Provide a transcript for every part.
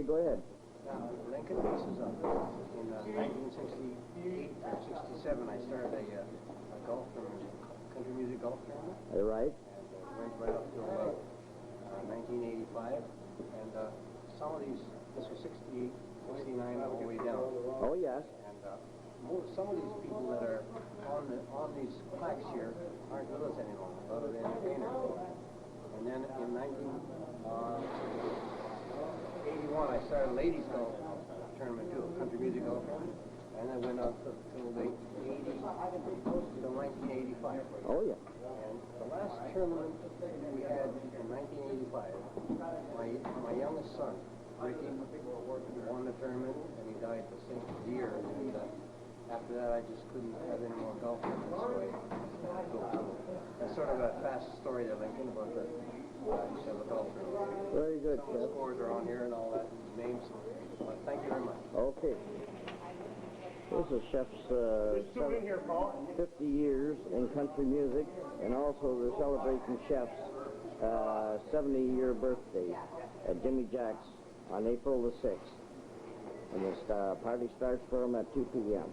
go ahead. Lincoln Pieces Up. In 1968 or 67, I started a golf tournament, country music golf tournament. Right. And went right up till 1985. And some of these, this was 68, 69, all the way down. Oh, yes. And some of these people that are on these plaques here aren't with us anymore, a lot of the entertainers. And then in 1981, I started a ladies golf tournament too, a country music golf tournament. And I went up till the 1985. Oh, yeah. And the last tournament we had in 1985, my youngest son, Ricky, won the tournament, and he died the same year. And after that, I just couldn't have any more golf tournaments. So that's sort of a fast story there, Lincoln, about the golf tournament. Very good, Some of the scores are on here and all that, names. Thank you very much. Okay. This is Chef's 50 years in country music, and also they're celebrating Chef's 70-year birthday at Jimmy Jack's on April the 6th. And this party starts for them at 2 p.m.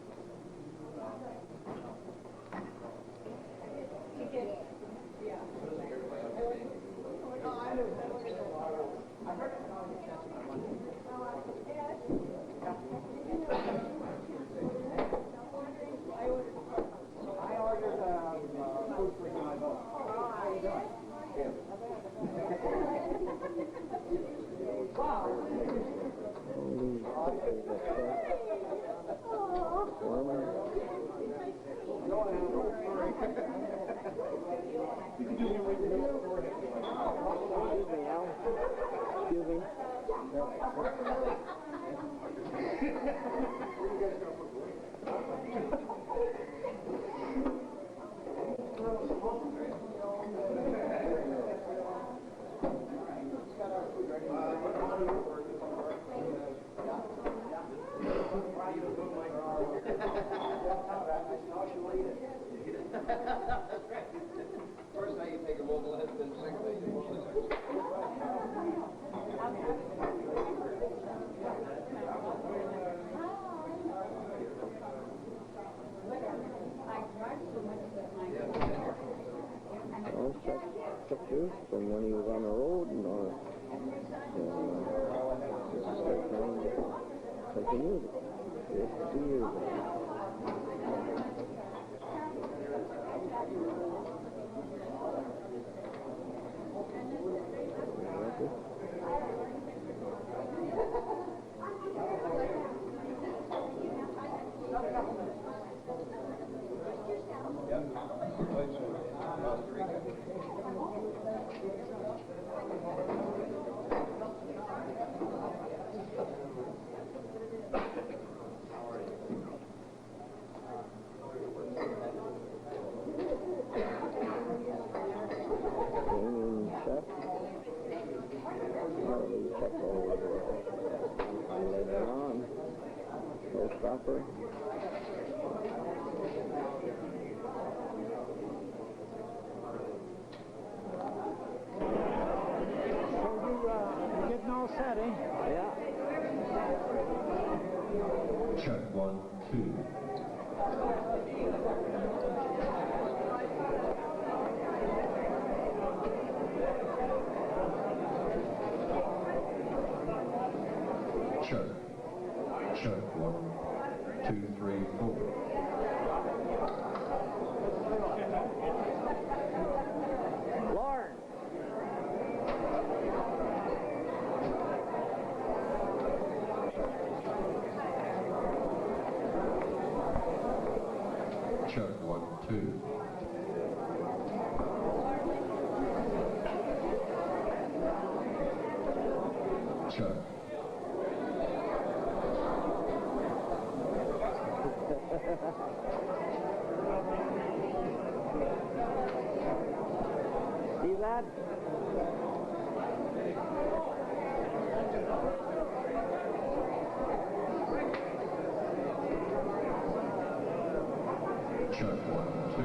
Excuse me. First night you take a mobile head, then second night you mobile head. Well, check pictures from when he was on the road, and this is their time to country music. 2 years ago. Stopper. You're getting all set, eh? Yeah. Check 1, 2. Check. Check 1, 2, 3, 4. Lauren. Check 1, 2. Check. See that? Check 1, 2.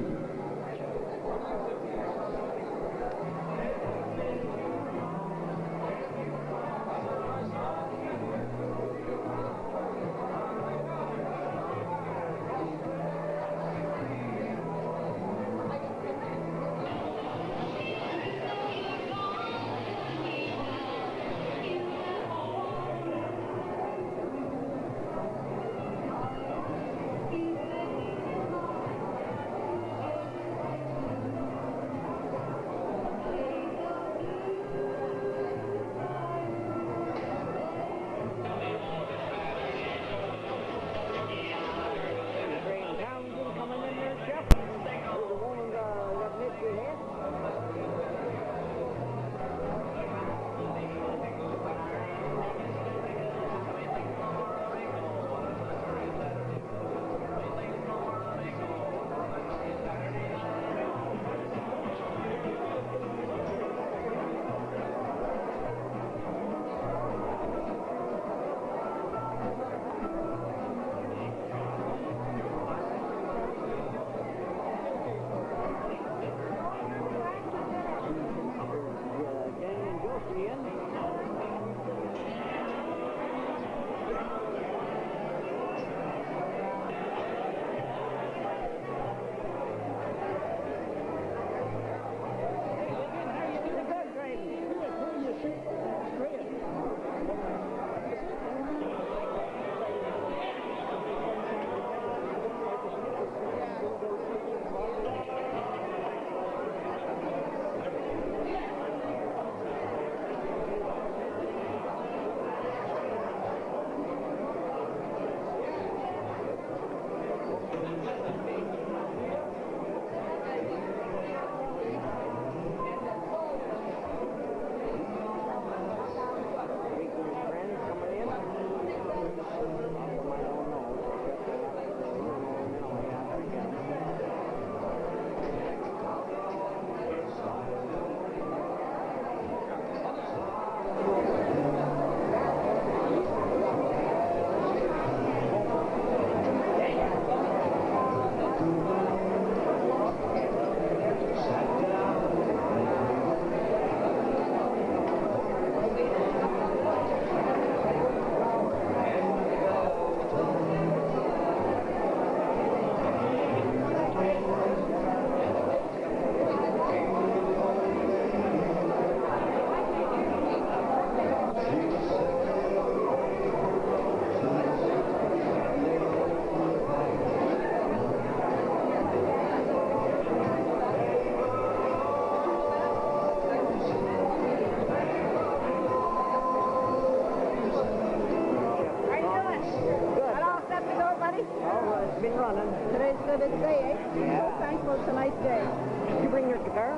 Oh, it's been running. Today's a good day, eh? Yeah. So thankful it's a nice day. Did you bring your guitar?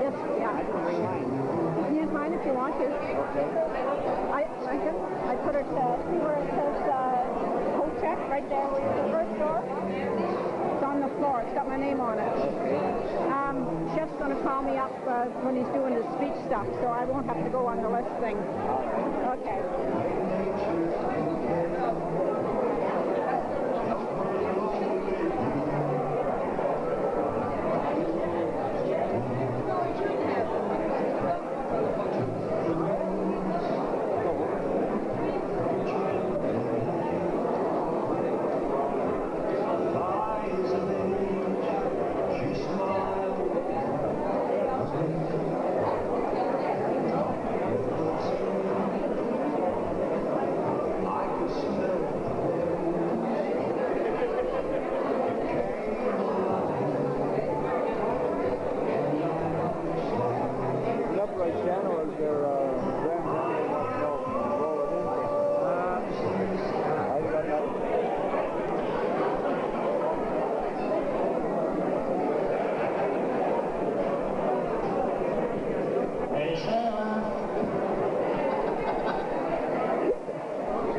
Yes, yeah. I didn't bring mine. Use mine if you want to. Okay. I put it, see where it says coat check right there where the first door? It's on the floor. It's got my name on it. Chef's going to call me up when he's doing his speech stuff, so I won't have to go on the list thing. Okay.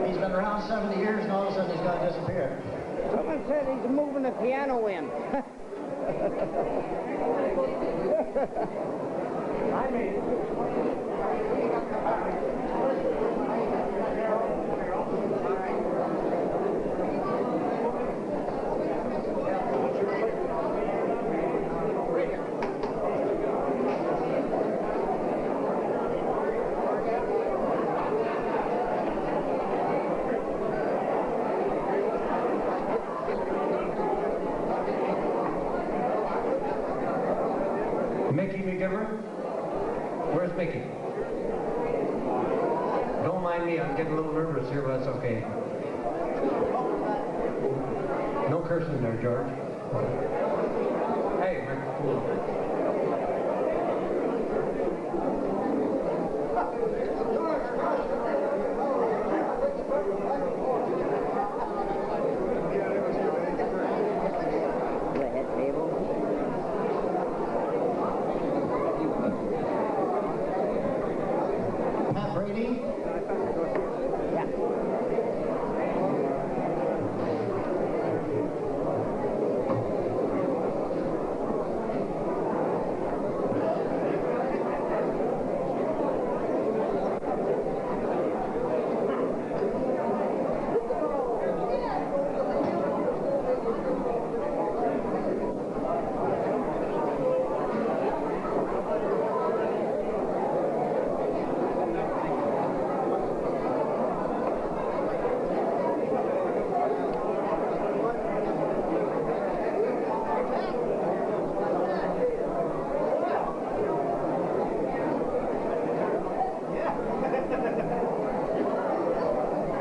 He's been around 70 years and all of a sudden he's got to disappear. Someone said he's moving the piano in. I made it. Mickey McGiver? Where's Mickey? Don't mind me, I'm getting a little nervous here, but that's okay. No cursing there, George. Hey, Mick. The head table. Pat Brady?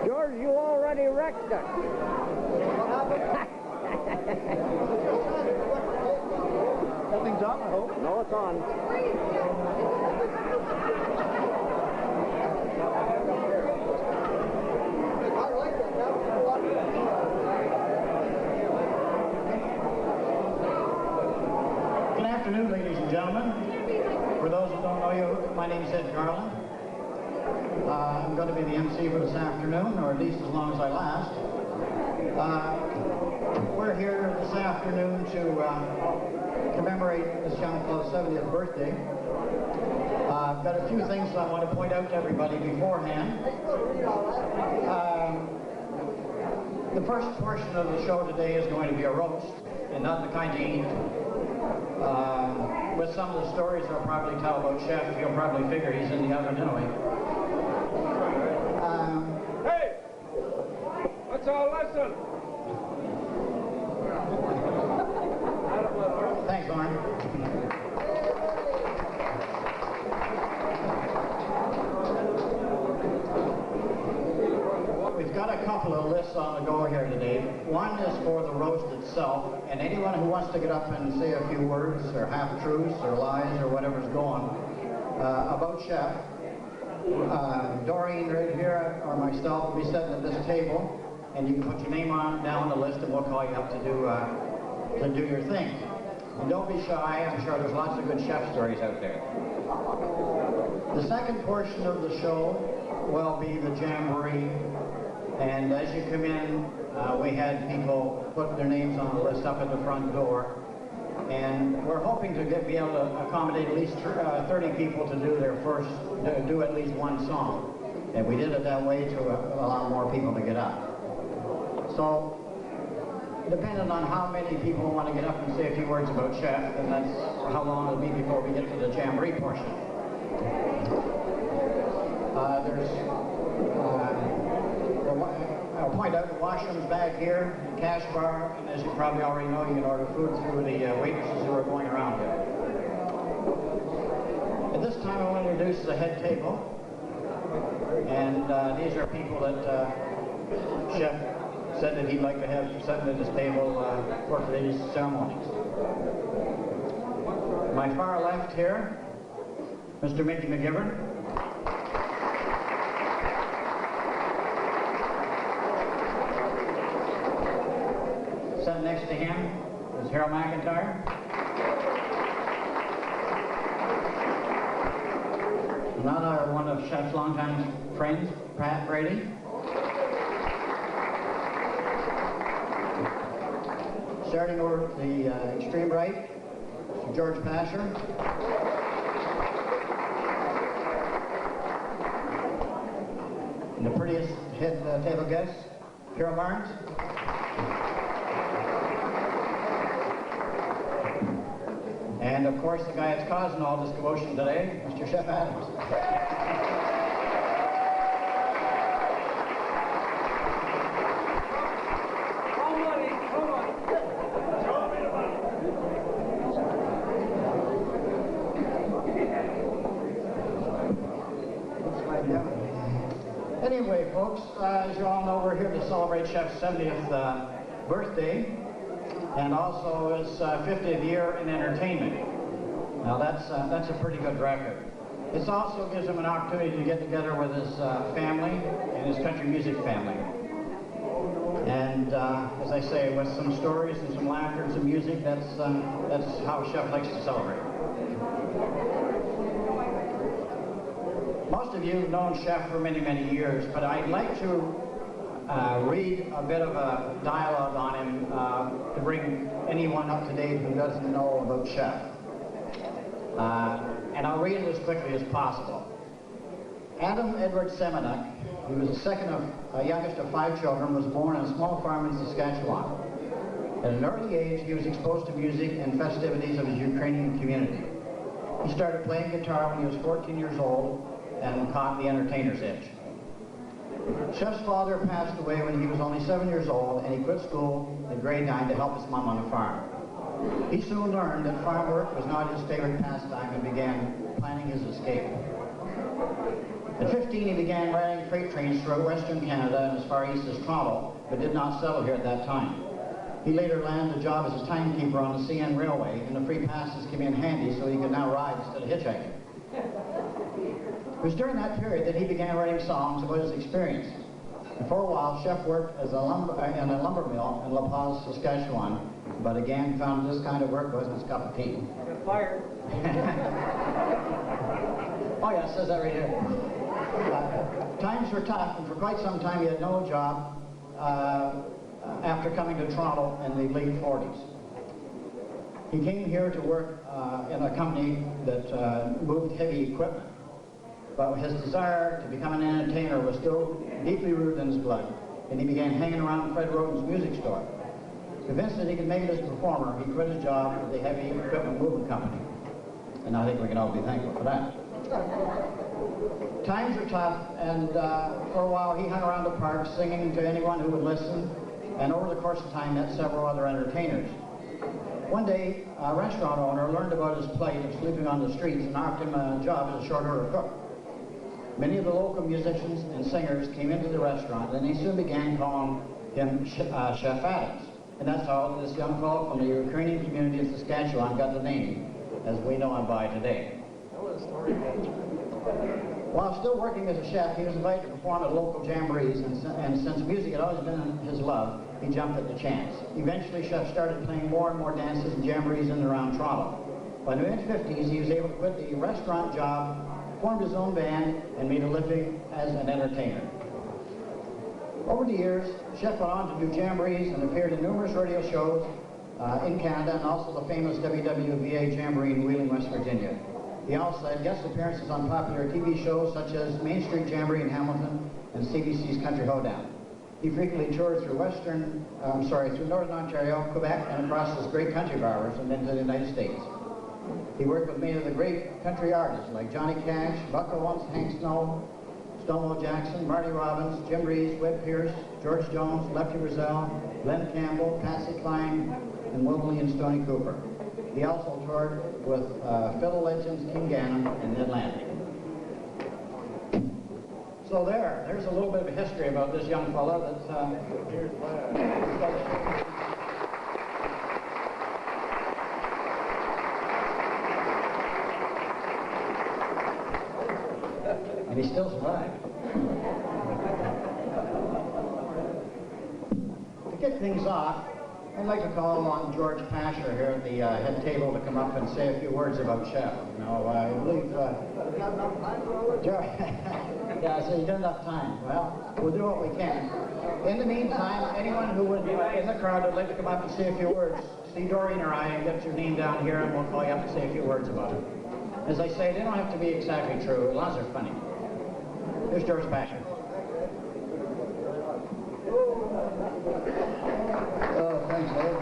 George, you already wrecked it. Nothing's on, I hope. No, it's on. Good afternoon, ladies and gentlemen. For those who don't know you, my name is Ed Garland. I'm going to be the MC for this afternoon, or at least as long as I last. We're here this afternoon to commemorate this young fellow's 70th birthday. I've got a few things I want to point out to everybody beforehand. The first portion of the show today is going to be a roast, and not the kind you eat. With some of the stories I'll probably tell about Chef, you'll probably figure he's in the oven anyway. Hey! Let's all listen! Thanks, Lauren. We've got a couple of lists on the go here today. One is for the roast itself, and anyone who wants to get up and say a few words, or half-truths, or lies, or whatever's going about Chef. Doreen right here, or myself, will be sitting at this table, and you can put your name down the list, and we'll call you up to do your thing. And don't be shy. I'm sure there's lots of good chef stories out there. The second portion of the show will be the jamboree. And as you come in, we had people put their names on the list up at the front door. And we're hoping to be able to accommodate at least 30 people to do at least one song. And we did it that way to allow more people to get up. So, depending on how many people want to get up and say a few words about Chef, and that's how long it'll be before we get to the jamboree portion. I'll point out the washrooms back here, cash bar, and as you probably already know, you can order food through the waitresses who are going around here. At this time, I want to introduce the head table, and these are people that Chef said that he'd like to have sitting at this table for today's ceremonies. My far left here, Mr. Mickey McGivern. Sitting next to him is Harold Mcintyre. Another one of Chef's longtime friends, Pat Brady. Starting over to the extreme right, George Pasher. And the prettiest head table guest, Carol Barnes. And of course, the guy that's causing all this commotion today, Mr. Chef Adams. Anyway, folks, as you all know, we're here to celebrate Chef's 70th birthday, and also his 50th year in entertainment. Now that's a pretty good record. This also gives him an opportunity to get together with his family and his country music family. And as I say, with some stories and some laughter and some music, that's how Chef likes to celebrate. Most of you have known Chef for many, many years, but I'd like to read a bit of a dialogue on him to bring anyone up to date who doesn't know about Chef. And I'll read it as quickly as possible. Adam Edward Semenuk, who was the second of youngest of 5 children, was born on a small farm in Saskatchewan. At an early age, he was exposed to music and festivities of his Ukrainian community. He started playing guitar when he was 14 years old and caught the entertainer's itch. Chef's father passed away when he was only 7 years old, and he quit school at grade 9 to help his mom on the farm. He soon learned that farm work was not his favorite pastime and began planning his escape. At 15, he began riding freight trains throughout Western Canada and as far east as Toronto, but did not settle here at that time. He later landed a job as a timekeeper on the CN Railway, and the free passes came in handy so he could now ride instead of hitchhiking. It was during that period that he began writing songs about his experiences. And for a while, Chef worked as in a lumber mill in La Paz, Saskatchewan, but again found this kind of work wasn't his cup of tea. Got fired. Oh yeah, it says that right here. Times were tough, and for quite some time he had no job after coming to Toronto in the late 40s. He came here to work in a company that moved heavy equipment. But his desire to become an entertainer was still deeply rooted in his blood, and he began hanging around Fred Roden's music store. Convinced that he could make it as a performer, he quit his job with the heavy equipment moving company. And I think we can all be thankful for that. Times were tough, and for a while he hung around the park singing to anyone who would listen, and over the course of time met several other entertainers. One day, a restaurant owner learned about his plight of sleeping on the streets and offered him a job as a short order cook. Many of the local musicians and singers came into the restaurant, and they soon began calling him Chef Adams. And that's how this young fellow from the Ukrainian community in Saskatchewan got the name, as we know him by today. While still working as a chef, he was invited to perform at local jamborees, and since music had always been his love, he jumped at the chance. Eventually, Chef started playing more and more dances and jamborees in and around Toronto. By the mid-50s, he was able to quit the restaurant job, formed his own band, and made a living as an entertainer. Over the years, Chef went on to do jamborees and appeared in numerous radio shows in Canada and also the famous WWVA Jamboree in Wheeling, West Virginia. He also had guest appearances on popular TV shows such as Main Street Jamboree in Hamilton and CBC's Country Hoedown. He frequently toured through through Northern Ontario, Quebec, and across those great country bars and into the United States. He worked with many of the great country artists like Johnny Cash, Buck Owens, Hank Snow, Stonewall Jackson, Marty Robbins, Jim Reeves, Webb Pierce, George Jones, Lefty Frizzell, Glenn Campbell, Patsy Cline, and Willie and Stoney Cooper. He also toured with fiddle legends King Gannon and Ned Landry. So there's a little bit of a history about this young fella that and he still survived. To kick things off, I'd like to call on George Pasher here at the head table to come up and say a few words about Chef. You know, I believe... yeah, so you don't have time. Well, we'll do what we can. In the meantime, anyone who would in the crowd would like to come up and say a few words, see Doreen or I and get your name down here and we'll call you up to say a few words about it. As I say, they don't have to be exactly true, as long as they're funny. Here's George Pasher. Thanks, Ed.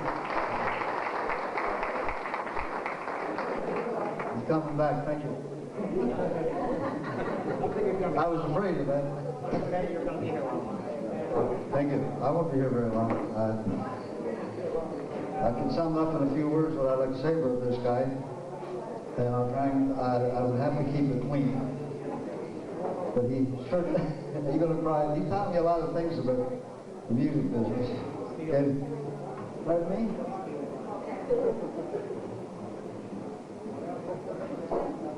He's coming back, thank you. I was afraid of that. You're going to be here long. Thank you. I won't be here very long. I can sum up in a few words what I'd like to say about this guy. And I'll try and, I would have to keep it clean. But he certainly, you're going to cry. He taught me a lot of things about the music business. Okay. Pardon me?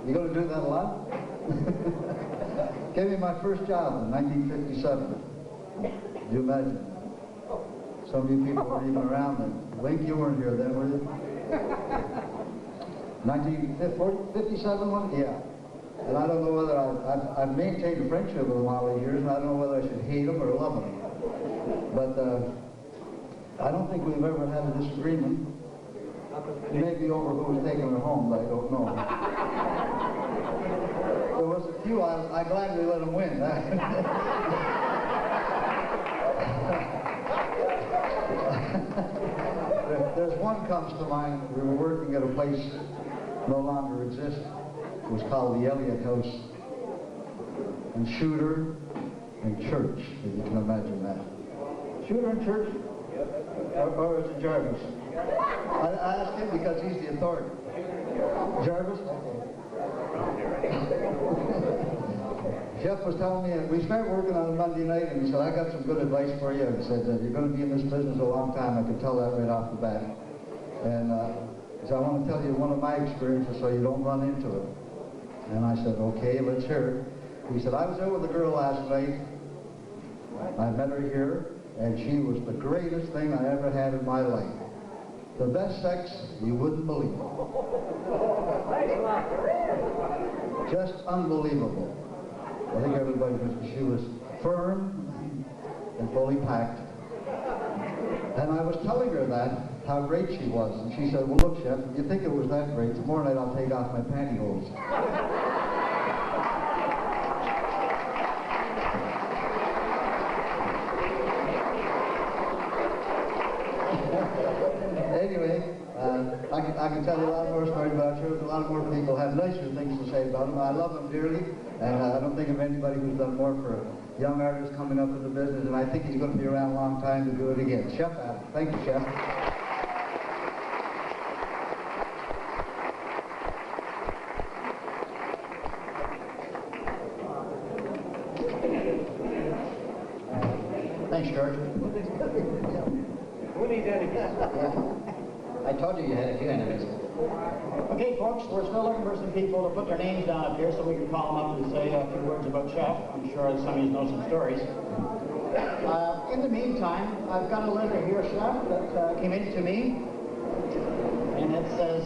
You going to do that a lot? Gave me my first job in 1957. Could you imagine? Some of you people weren't even around then. Link, you weren't here then, were you? 1957 one? Yeah. And I don't know whether I've maintained a friendship with him all the years, and I don't know whether I should hate him or love him. But I don't think we've ever had a disagreement. Maybe over who was taking her home, but I don't know. There was a few, I gladly let him win. There's one comes to mind. We were working at a place no longer exists. It was called the Elliot House. And Shooter and Church, if you can imagine that. Shooter and Church? Or is it Jarvis? I asked him because he's the authority. Jarvis? Jeff was telling me, we started working on a Monday night, and he said, I got some good advice for you. He said, you're going to be in this business a long time. I can tell that right off the bat. And he said, I want to tell you one of my experiences so you don't run into it. And I said, okay, let's hear it. He said, I was out with a girl last night. I met her here, and she was the greatest thing I ever had in my life. The best sex you wouldn't believe. Just unbelievable. I think everybody was, she was firm and fully packed. And I was telling her that, how great she was. And she said, well, look, Chef, if you think it was that great, tomorrow night I'll take off my pantyhose. Anyway, I can tell you a lot more stories about Church. A lot more people have nicer things to say about him. I love him dearly, and I don't think of anybody who's done more for young artists coming up in the business, and I think he's going to be around a long time to do it again. Chef Adam. Thank you, Chef. Thanks, George. I told you you had a few enemies. Okay, folks, we're still looking for some people to put their names down up here so we can call them up and say a few words about Chef. I'm sure some of you know some stories. In the meantime, I've got a letter here, Chef, that came in to me. And it says,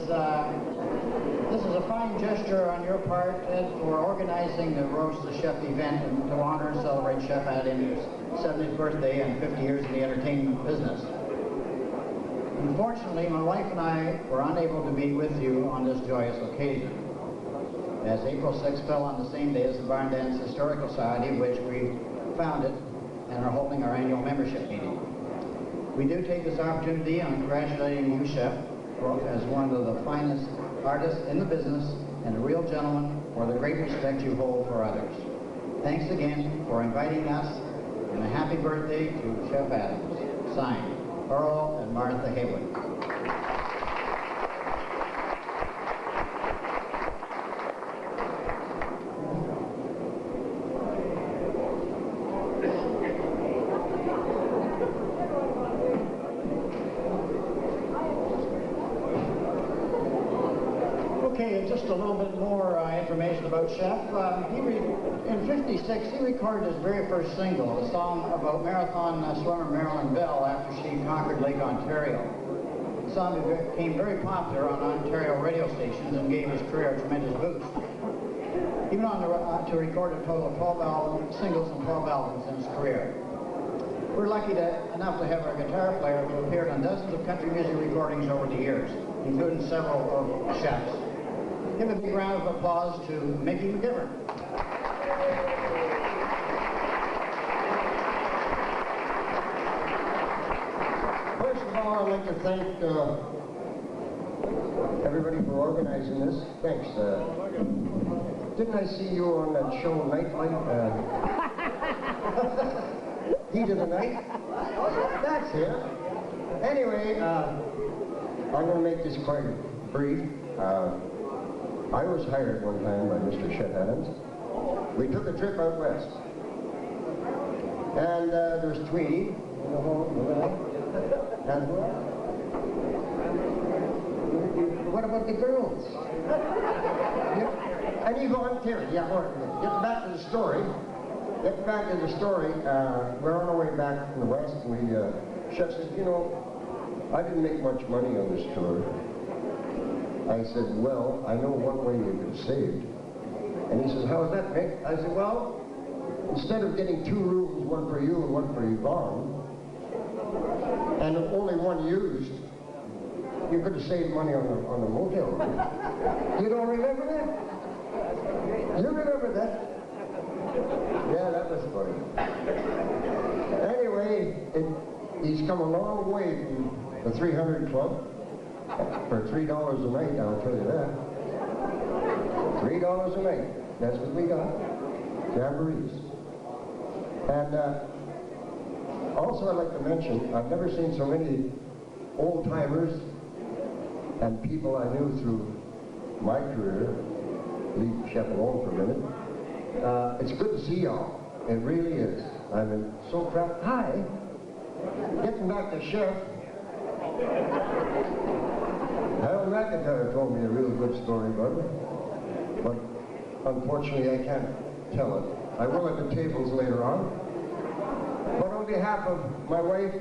this is a fine gesture on your part, Ed, for organizing the Roast the Chef event and to honor and celebrate Chef Adam's 70th birthday and 50 years in the entertainment business. Unfortunately, my wife and I were unable to be with you on this joyous occasion, as April 6th fell on the same day as the Barn Dance Historical Society, which we founded and are holding our annual membership meeting. We do take this opportunity on congratulating you, Chef, as one of the finest artists in the business and a real gentleman for the great respect you hold for others. Thanks again for inviting us, and a happy birthday to Chef Adams. Signed, Earl and Martha Haywood. Okay, just a little bit more information about Chef. In '56, he recorded his very first single, a song about marathon swimmer Marilyn Bell after she conquered Lake Ontario. The song became very popular on Ontario radio stations and gave his career a tremendous boost. He went on to record a total of 12 singles and 12 albums in his career. We're lucky enough to have our guitar player who appeared on dozens of country music recordings over the years, including several of Chef's. Give a big round of applause to Mickey McGivern. First of all, I'd like to thank everybody for organizing this. Thanks. Didn't I see you on that show Nightlight? Heat of the Night? That's it. Anyway, I'm going to make this quite brief. I was hired one time by Mr. Chef Adams. We took a trip out west. And there's Tweety. And what about the girls? And Yvonne Terry. Yeah, all right. Getting back to the story. We're on our way back from the west. Chef said, you know, I didn't make much money on this tour. I said, well, I know one way you could save. And he says, how's that, Mick? I said, well, instead of getting 2 rooms, one for you and one for Yvonne, and only one used, you could have saved money on the motel room. You don't remember that? You remember that? Yeah, that was funny. Anyway, he's come a long way from the 300 Club. For $3 a night, I'll tell you that. $3 a night. That's what we got. Jamborees. And also I'd like to mention, I've never seen so many old-timers and people I knew through my career. Leave Chef alone for a minute. It's good to see y'all. It really is. I'm so proud. Hi. Getting back to Chef. Harold McIntyre told me a real good story about it, but unfortunately I can't tell it. I will at the tables later on. But on behalf of my wife,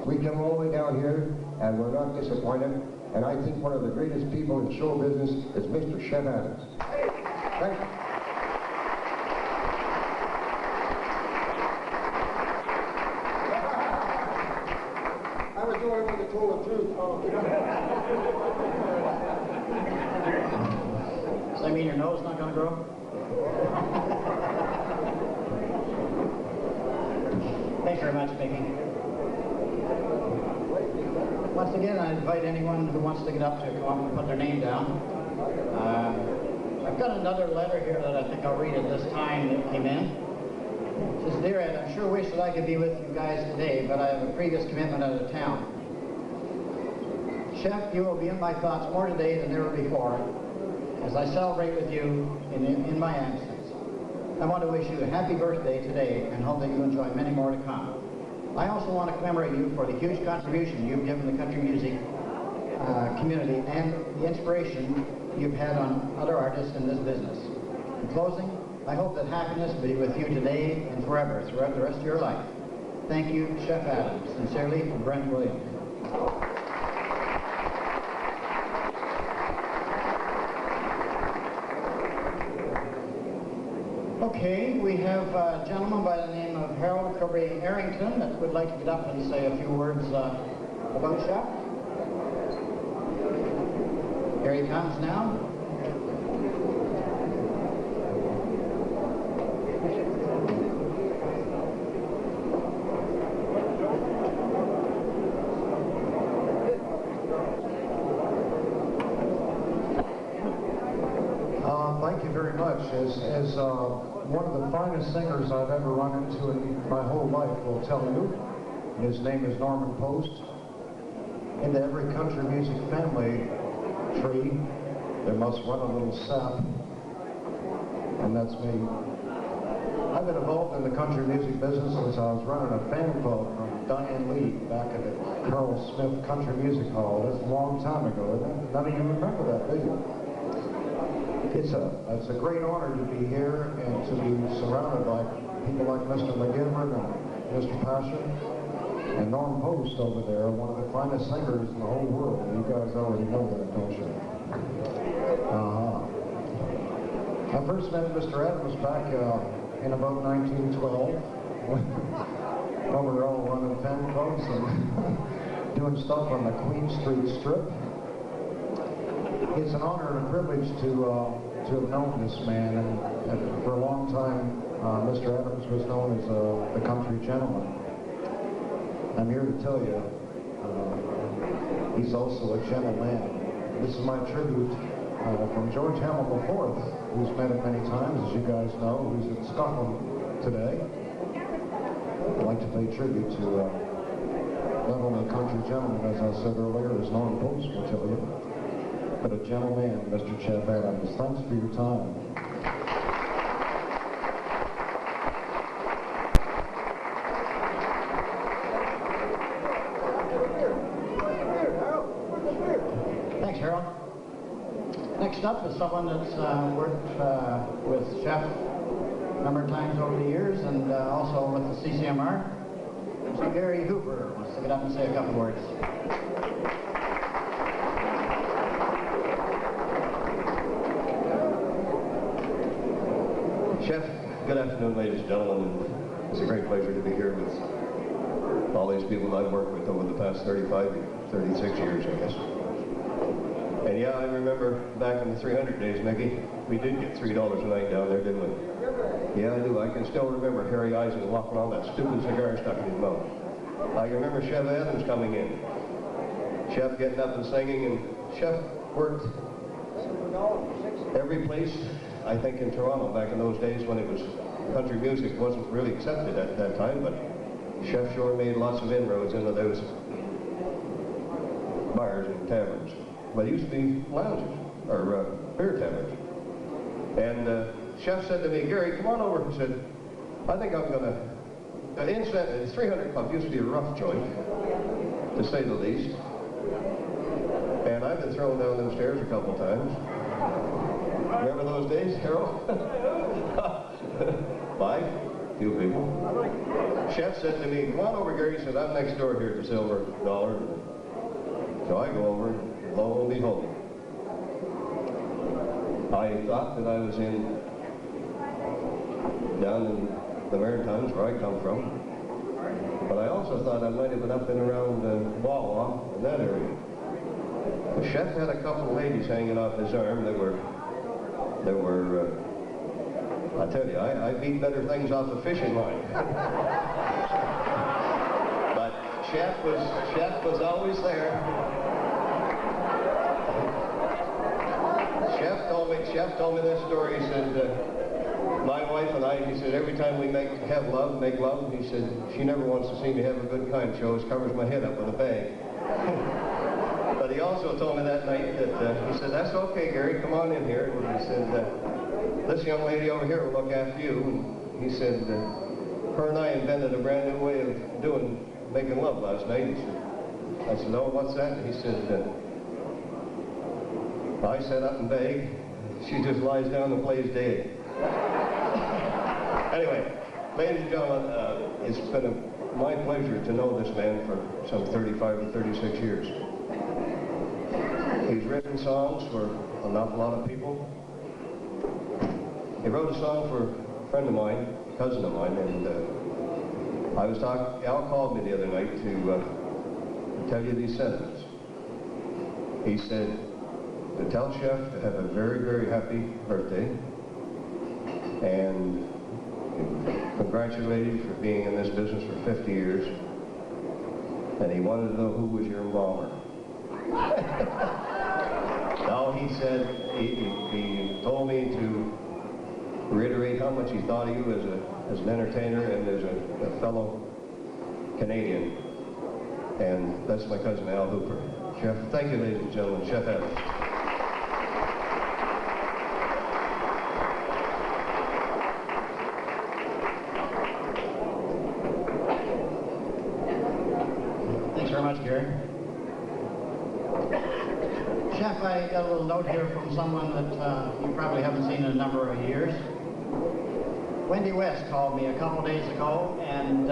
we come all the way down here, and we're not disappointed. And I think one of the greatest people in show business is Mr. Chef Adams. Thank you. Told the truth. Does that mean your nose is not going to grow? Thanks very much, Mickey. Once again, I invite anyone who wants to get up to come up and put their name down. I've got another letter here that I think I'll read at this time that came in. It says, Dear Ed, I sure wish that I could be with you guys today, but I have a previous commitment out of town. Chef, you will be in my thoughts more today than ever before, as I celebrate with you in my absence. I want to wish you a happy birthday today and hope that you enjoy many more to come. I also want to commemorate you for the huge contribution you've given to country music community and the inspiration you've had on other artists in this business. In closing, I hope that happiness will be with you today and forever throughout the rest of your life. Thank you, Chef Adams. Sincerely, Brent Williams. Okay, we have a gentleman by the name of Harold Kirby Arrington that would like to get up and say a few words about Chef. Here he comes now. Thank you very much. As one of the finest singers I've ever run into in my whole life will tell you, his name is Norman Post. Into every country music family tree, there must run a little sap, and that's me. I've been involved in the country music business since I was running a fan club from Diane Lee back at the Carl Smith Country Music Hall. That's a long time ago, isn't it? None of you remember that, do you? It's a great honor to be here and to be surrounded by people like Mr. McGivern and Mr. Passion and Norm Post over there, one of the finest singers in the whole world. You guys already know that, don't you? I first met Mr. Adams back in about 1912 when we were all running fan clubs and doing stuff on the Queen Street Strip. It's an honor and a privilege to have known this man, and for a long time, Mr. Adams was known as the country gentleman. I'm here to tell you, he's also a gentleman. This is my tribute from George Hamilton IV, who's met him many times, as you guys know, who's in Scotland today. I'd like to pay tribute to not only a country gentleman, as I said earlier, as Norm Post will tell you, but a gentleman, Mr. Chef Adams. Thanks for your time. Thanks, Harold. Next up is someone that's worked with Chef a number of times over the years and also with the CCMR. Mr. Gary Hooper wants to get up and say a couple words. Chef, good afternoon, ladies and gentlemen. It's a great pleasure to be here with all these people I've worked with over the past 36 years, I guess. And yeah, I remember back in the 300 days, Mickey, we did get $3 a night down there, didn't we? Yeah, I do. I can still remember Harry Eisen walking around that stupid cigar stuck in his mouth. I can remember Chef Adams coming in. Chef getting up and singing, and Chef worked every place, I think, in Toronto back in those days when it was country music wasn't really accepted at that time, but Chef sure made lots of inroads into those bars and taverns. But it used to be lounges, or beer taverns. And Chef said to me, Gary, come on over. He said, I think I'm going to... The 300 Club used to be a rough joint, to say the least. And I've been thrown down them stairs a couple times. Remember those days, Harold? Bye. Few people. Chef said to me, come on over, Gary. He said, I'm next door here at the Silver Dollar. So I go over, and lo and behold, I thought that I was down in the Maritimes, where I come from. But I also thought I might have been up and around Wawa, in that area. The chef had a couple of ladies hanging off his arm that were I tell you, I beat better things off the fishing line. But Chef was always there. Chef told me this story. He said, my wife and I, he said, every time we make love, he said, she never wants to see me have a good time. She always covers my head up with a bag. But he also told me that night that, he said, that's okay, Gary, come on in here. And he said, this young lady over here will look after you. And he said, her and I invented a brand new way of making love last night. He said, I said, oh, what's that? And he said, I set up and beg. She just lies down and plays dead. Anyway, ladies and gentlemen, it's been my pleasure to know this man for some 35 to 36 years. He's written songs for an awful lot of people. He wrote a song for a friend of mine, a cousin of mine, and I was talking, Al called me the other night to tell you these sentiments. He said, to tell Chef to have a very, very happy birthday, and congratulate you for being in this business for 50 years, and he wanted to know who was your embalmer. No, he said, he told me to reiterate how much he thought of you as an entertainer and as a fellow Canadian. And that's my cousin Al Hooper. Chef, thank you, ladies and gentlemen. Chef Adams. Thanks very much, Gary. Chef, I got a little note here from someone that you probably haven't seen in a number of years. Wendy West called me a couple days ago and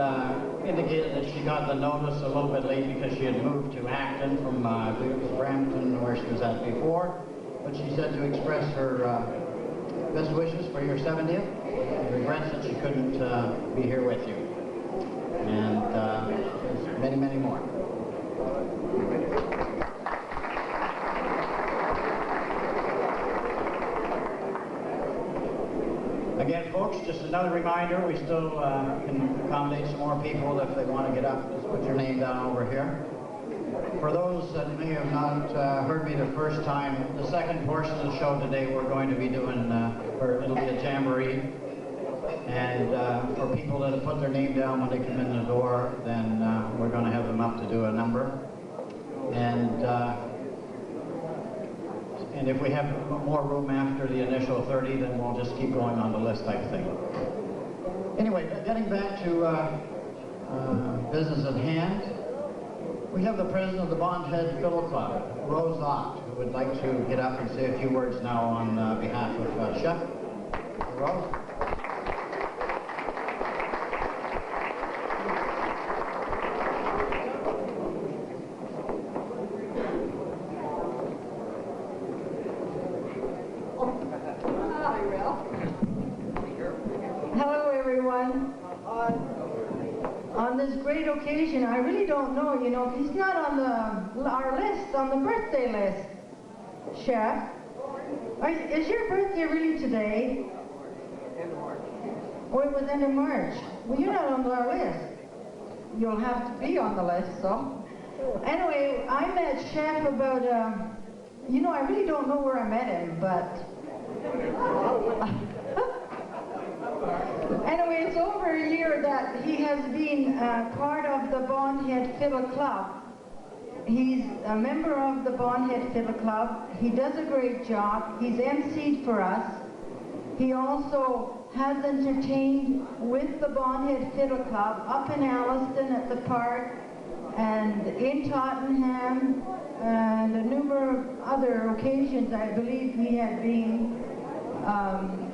indicated that she got the notice a little bit late because she had moved to Acton from, I believe it was Brampton, where she was at before. But she said to express her best wishes for your 70th. And regrets that she couldn't be here with you. And there's many, many more. Again, folks, just another reminder, we still can accommodate some more people if they want to get up. Just put your name down over here. For those that may have not heard me the first time, the second portion of the show today we're going to be doing, or it'll be a jamboree. And for people that have put their name down when they come in the door, then we're going to have them up to do a number. And if we have more room after the initial 30, then we'll just keep going on the list type thing. Anyway, getting back to business at hand, we have the president of the Bondhead Fiddle Club, Rose Ott, who would like to get up and say a few words now on behalf of Chef. Rose? Occasion, I really don't know, you know, he's not on our list, on the birthday list. Chef, is your birthday really today? End of March. Oh, it was end of March. Well, you're not on our list. You'll have to be on the list, so. Anyway, I met Chef about, you know, I really don't know where I met him, but... Anyway, it's over a year that he has been part of the Bondhead Fiddle Club. He's a member of the Bondhead Fiddle Club. He does a great job. He's emceed for us. He also has entertained with the Bondhead Fiddle Club up in Alliston at the park and in Tottenham and a number of other occasions. I believe he had been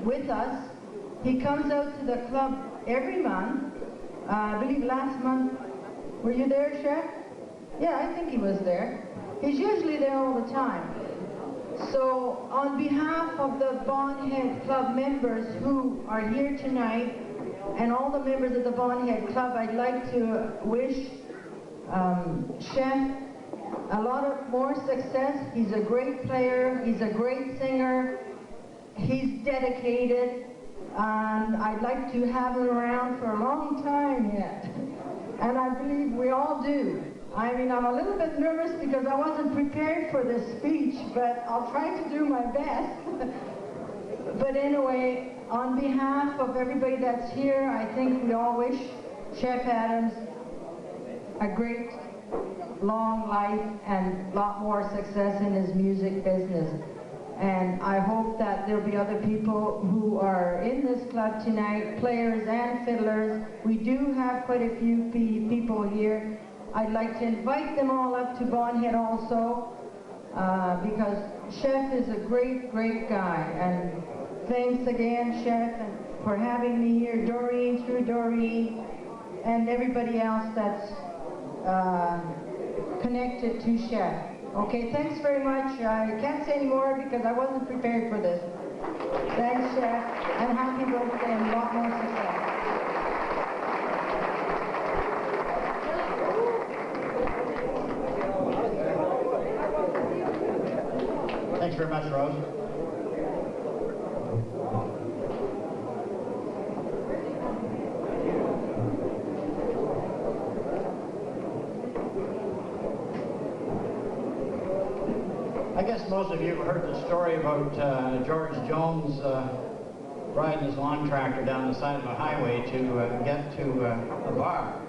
with us. He comes out to the club every month. I believe last month, were you there, Chef? Yeah, I think he was there. He's usually there all the time. So on behalf of the Bondhead Club members who are here tonight and all the members of the Bondhead Club, I'd like to wish Chef a lot of more success. He's a great player. He's a great singer. He's dedicated. And I'd like to have him around for a long time yet. And I believe we all do. I mean, I'm a little bit nervous because I wasn't prepared for this speech, but I'll try to do my best. But anyway, on behalf of everybody that's here, I think we all wish Chef Adams a great long life and a lot more success in his music business. And I hope that there'll be other people who are in this club tonight, players and fiddlers. We do have quite a few people here. I'd like to invite them all up to Bondhead also. because Chef is a great, great guy. And thanks again, Chef, and for having me here, Doreen, through Doreen, and everybody else that's connected to Chef. Okay, thanks very much. I can't say any more because I wasn't prepared for this. Thanks, Chef, and happy birthday and a lot more success. Thanks very much, Rose. I guess most of you have heard the story about George Jones riding his lawn tractor down the side of a highway to get to a bar.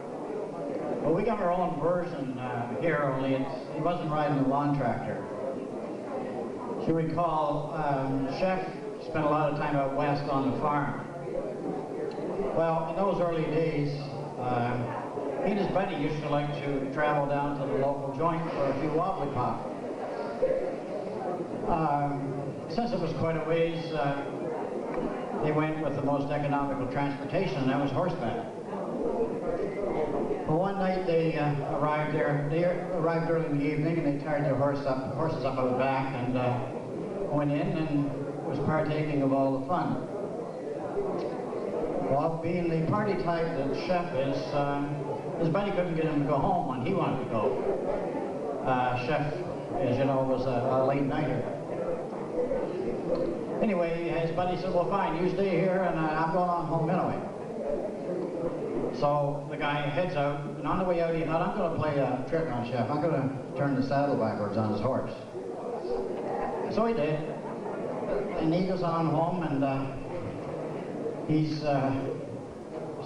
Well, we got our own version here, only he wasn't riding a lawn tractor. If you recall, Chef spent a lot of time out west on the farm. Well, in those early days, he and his buddy used to like to travel down to the local joint for a few wobbly pop. Since it was quite a ways, they went with the most economical transportation, and that was horseback. Well, one night they arrived there. They arrived early in the evening, and they tied their horses up out back, and went in and was partaking of all the fun. Well, being the party type that Chef is, his buddy couldn't get him to go home when he wanted to go. Chef, as you know, was a late nighter. Anyway, his buddy said, well, fine, you stay here, and I'm going on home anyway. So the guy heads out, and on the way out, he thought, I'm going to play a trick on Chef. I'm going to turn the saddle backwards on his horse. So he did. And he goes on home, and he's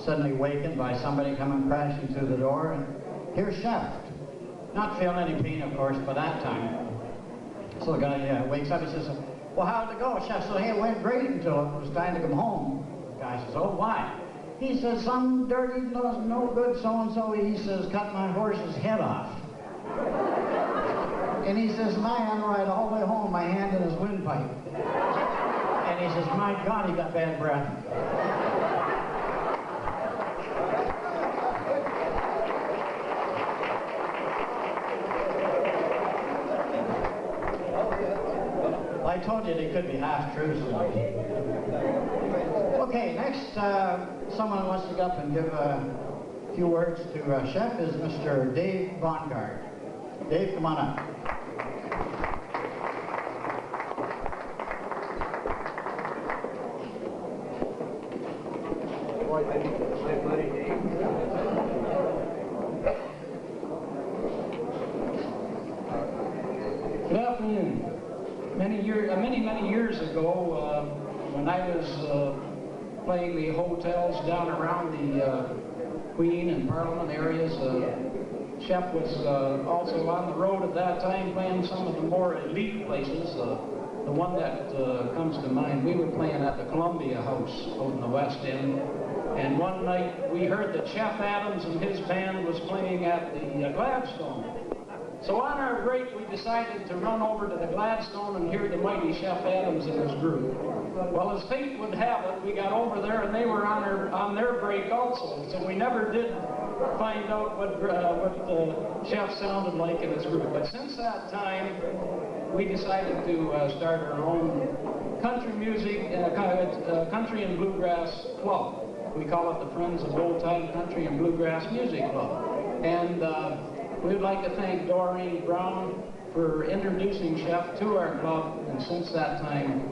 suddenly wakened by somebody coming crashing through the door, and here's Chef. Not feeling any pain, of course, by that time. So the guy wakes up and says, well, how'd it go? Chef said, hey, it went great until it was time to come home. The guy says, oh, why? He says, some dirty, no good so-and-so, he says, cut my horse's head off. And he says, and I had to ride all the way home, my hand in his windpipe. And he says, my God, he got bad breath. I told you they could be half-truths. Okay, next, someone wants to go up and give a few words to Chef is Mr. Dave Vanguard. Dave, come on up. Good afternoon. Many years ago, when I was playing the hotels down around the Queen and Parliament areas, Chef was also on the road at that time playing some of the more elite places. The one that comes to mind, we were playing at the Columbia House out in the West End. And one night we heard that Chef Adams and his band was playing at the Gladstone. So on our break, we decided to run over to the Gladstone and hear the mighty Chef Adams and his group. Well, as fate would have it, we got over there and they were on their break also. So we never did find out what Chef sounded like in his group. But since that time, we decided to start our own country music, country and bluegrass club. We call it the Friends of Old Time Country and Bluegrass Music Club. And we would like to thank Doreen Brown for introducing Chef to our club, and since that time,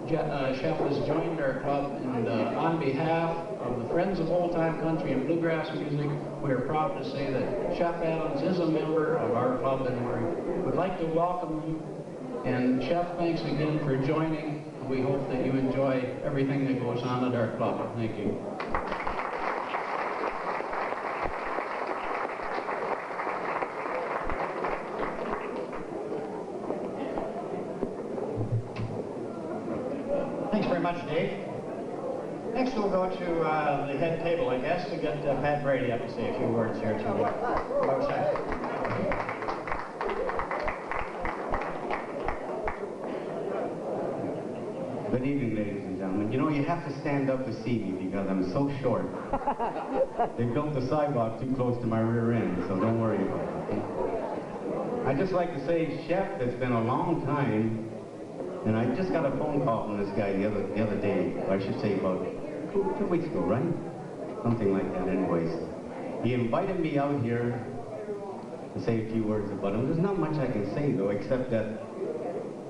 Chef has joined our club, and on behalf of the Friends of Old Time Country and Bluegrass Music, we are proud to say that Chef Adams is a member of our club, and we would like to welcome you. And Chef, thanks again for joining. We hope that you enjoy everything that goes on at our club. Thank you. Thanks very much, Dave. Next we'll go to the head table, I guess, to get Pat Brady up to say a few words here to about Chef. evening, ladies and gentlemen. You know, you have to stand up to see me because I'm so short. They built the sidewalk too close to my rear end, so don't worry about it. I'd just like to say, Chef, it's been a long time, and I just got a phone call from this guy the other day, or I should say about 2 weeks ago, right? Something like that, anyways. He invited me out here to say a few words about him. There's not much I can say, though, except that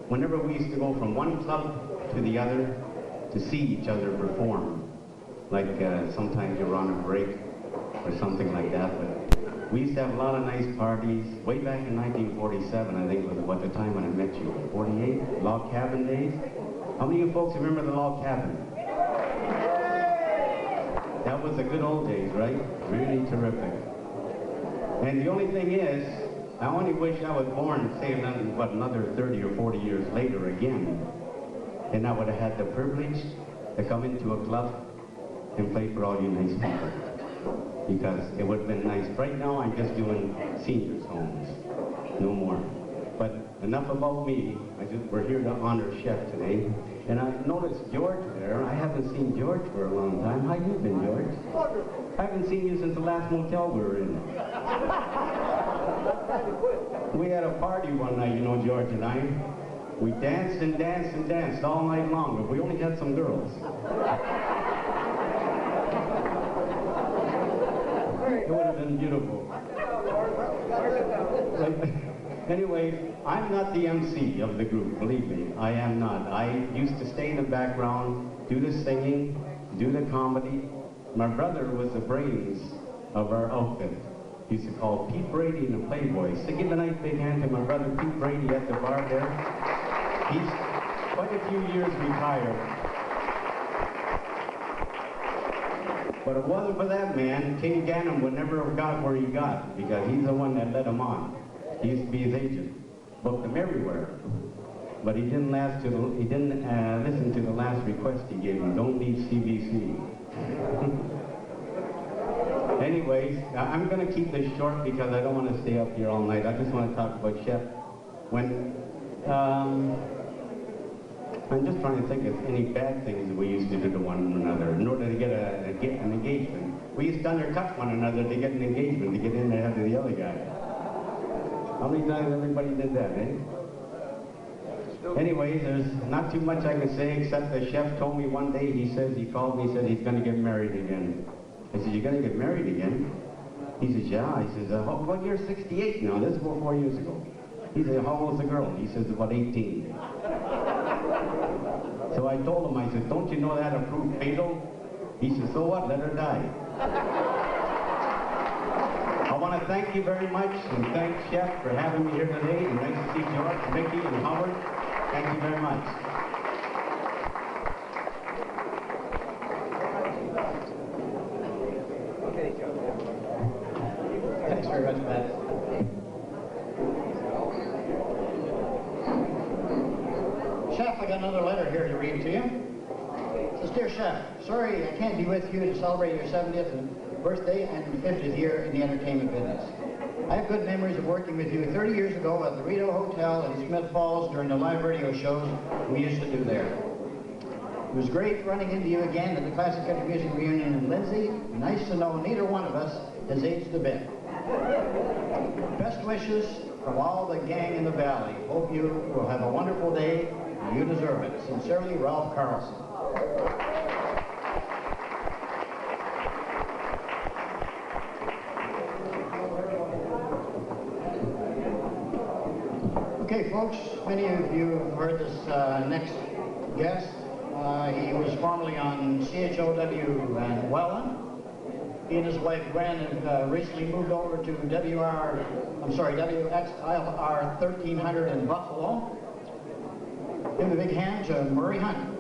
whenever we used to go from one club to the other to see each other perform, like sometimes you're on a break or something like that, but we used to have a lot of nice parties. Way back in 1947, I think was about the time when I met you. 48, log cabin days. How many of you folks remember the log cabin? That was the good old days, right? Really terrific. And the only thing is, I only wish I was born, say, another 30 or 40 years later again. And I would have had the privilege to come into a club and play for all you nice people. Because it would have been nice. Right now, I'm just doing seniors' homes. No more. But enough about me. We're here to honor Chef today. And I noticed George there. I haven't seen George for a long time. How you been, George? I haven't seen you since the last motel we were in. We had a party one night, you know, George and I. We danced and danced and danced all night long, but we only had some girls. It would have been beautiful. Anyway, I'm not the MC of the group, believe me. I am not. I used to stay in the background, do the singing, do the comedy. My brother was the brains of our outfit. He used to call Pete Brady and the Playboys. So give a nice big hand to my brother Pete Brady at the bar there. He's quite a few years retired. But if it wasn't for that man, King Gannon would never have got where he got, because he's the one that led him on. He used to be his agent, booked him everywhere. But he didn't listen to the last request he gave him. Don't leave CBC. Anyways, I'm going to keep this short because I don't want to stay up here all night. I just want to talk about Chef. I'm just trying to think of any bad things that we used to do to one another in order to get an engagement. We used to undercut one another to get an engagement, to get in ahead of the other guy. How many times everybody did that, eh? Anyways, there's not too much I can say except the Chef told me one day, he called me, said he's going to get married again. I said, you're going to get married again? He says, yeah. He says, well, you're 68 now. This is about 4 years ago. He said, how old's the girl? He says, about 18. So I told him, I said, don't you know that approved fatal? He said, so what? Let her die. I want to thank you very much and thank Chef for having me here today. And nice to see George, Mickey, and Howard. Thank you very much. Thanks very much, Matt. Chef, I got another letter here to read to you. It says, Dear Chef, sorry I can't be with you to celebrate your 70th birthday and 50th year in the entertainment business. I have good memories of working with you 30 years ago at the Rideau Hotel in Smith Falls during the live radio shows we used to do there. It was great running into you again at the Classic Country Music Reunion in Lindsay. Nice to know neither one of us has aged a bit. Best wishes from all the gang in the valley. Hope you will have a wonderful day. You deserve it. Sincerely, Ralph Carlson. Okay, folks, many of you have heard this next guest. He was formerly on CHOW and Welland. He and his wife Gwen have recently moved over to WXLR 1300 in Buffalo. Give a big hand to Murray Hunt.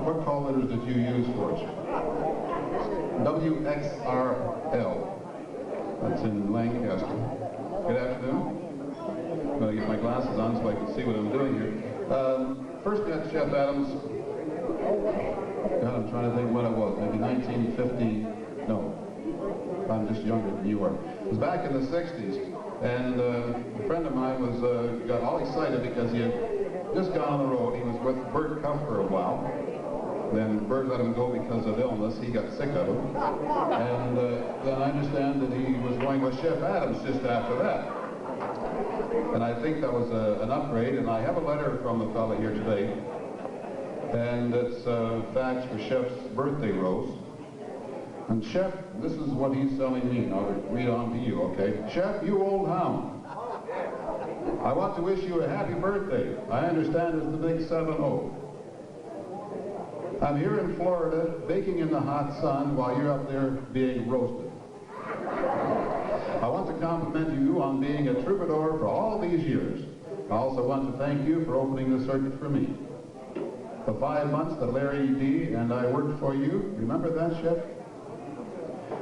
What call letters did you use for us? WXRL. That's in Lancaster. Good afternoon. I'm going to get my glasses on so I can see what I'm doing here. First we had Chef Adams. God, I'm trying to think when it was. Maybe 1950. No, I'm just younger than you are. It was back in the 60s, and a friend of mine got all excited because he had just gone on the road. He was with Bert Cuff for a while. Then Bert let him go because of illness. He got sick of him. And then I understand that he was going with Chef Adams just after that. And I think that was an upgrade. And I have a letter from the fellow here today. And it's thanks for Chef's birthday roast. And Chef, this is what he's telling me. I'll read on to you, okay? Chef, you old hound. I want to wish you a happy birthday. I understand it's the big 7-0. I'm here in Florida, baking in the hot sun while you're up there being roasted. I want to compliment you on being a troubadour for all these years. I also want to thank you for opening the circuit for me. The 5 months that Larry D. and I worked for you, remember that, Chef?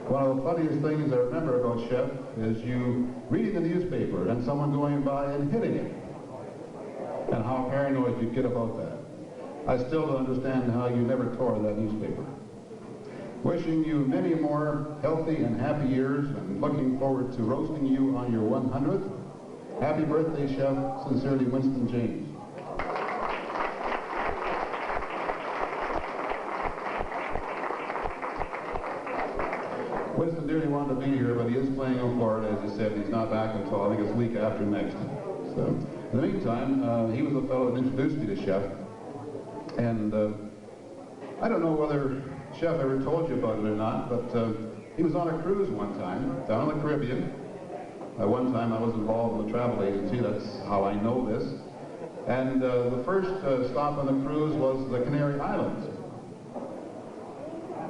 One of the funniest things I remember about Chef is you reading the newspaper and someone going by and hitting it. And how paranoid you get about that. I still don't understand how you never tore that newspaper. Wishing you many more healthy and happy years and looking forward to roasting you on your 100th. Happy birthday, Chef. Sincerely, Winston James. Winston dearly wanted to be here, but he is playing in Florida, as he said, and he's not back until, I think, it's the week after next. So, in the meantime, he was the fellow that introduced me to Chef. And I don't know whether Chef ever told you about it or not, but he was on a cruise one time, down in the Caribbean. One time I was involved in the travel agency, that's how I know this. And the first stop on the cruise was the Canary Islands.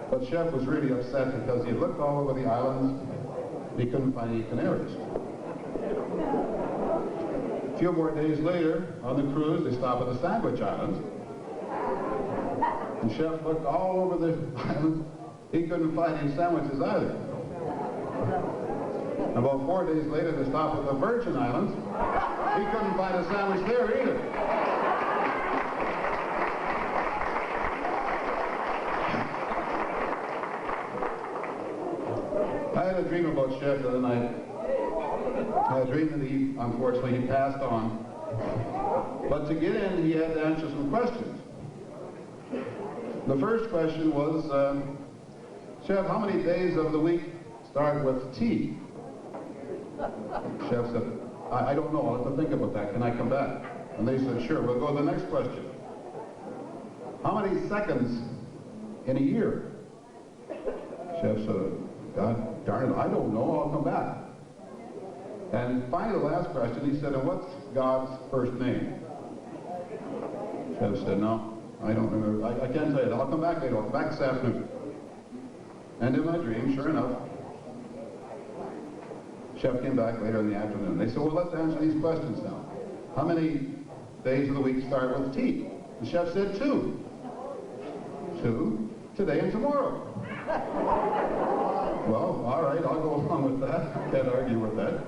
But Chef was really upset because he had looked all over the islands, he couldn't find any canaries. A few more days later, on the cruise, they stopped at the Sandwich Islands. And Chef looked all over the islands. He couldn't find any sandwiches either. About 4 days later, they stopped at the Virgin Islands. He couldn't find a sandwich there either. I had a dream about Chef the other night. I had a dream that he, unfortunately, he passed on. But to get in, he had to answer some questions. The first question was, Chef, how many days of the week start with T? Chef said, I don't know, I'll have to think about that. Can I come back? And they said, sure. We'll go to the next question. How many seconds in a year? Chef said, God darn it, I don't know, I'll come back. And finally, the last question, he said, and what's God's first name? Chef said, no. I don't remember. I can't tell you that. I'll come back later. I'll come back this afternoon. And in my dream, sure enough, Chef came back later in the afternoon. They said, well, let's answer these questions now. How many days of the week start with T? The Chef said 2. 2, today and tomorrow. Well, all right, I'll go along with that. Can't argue with that.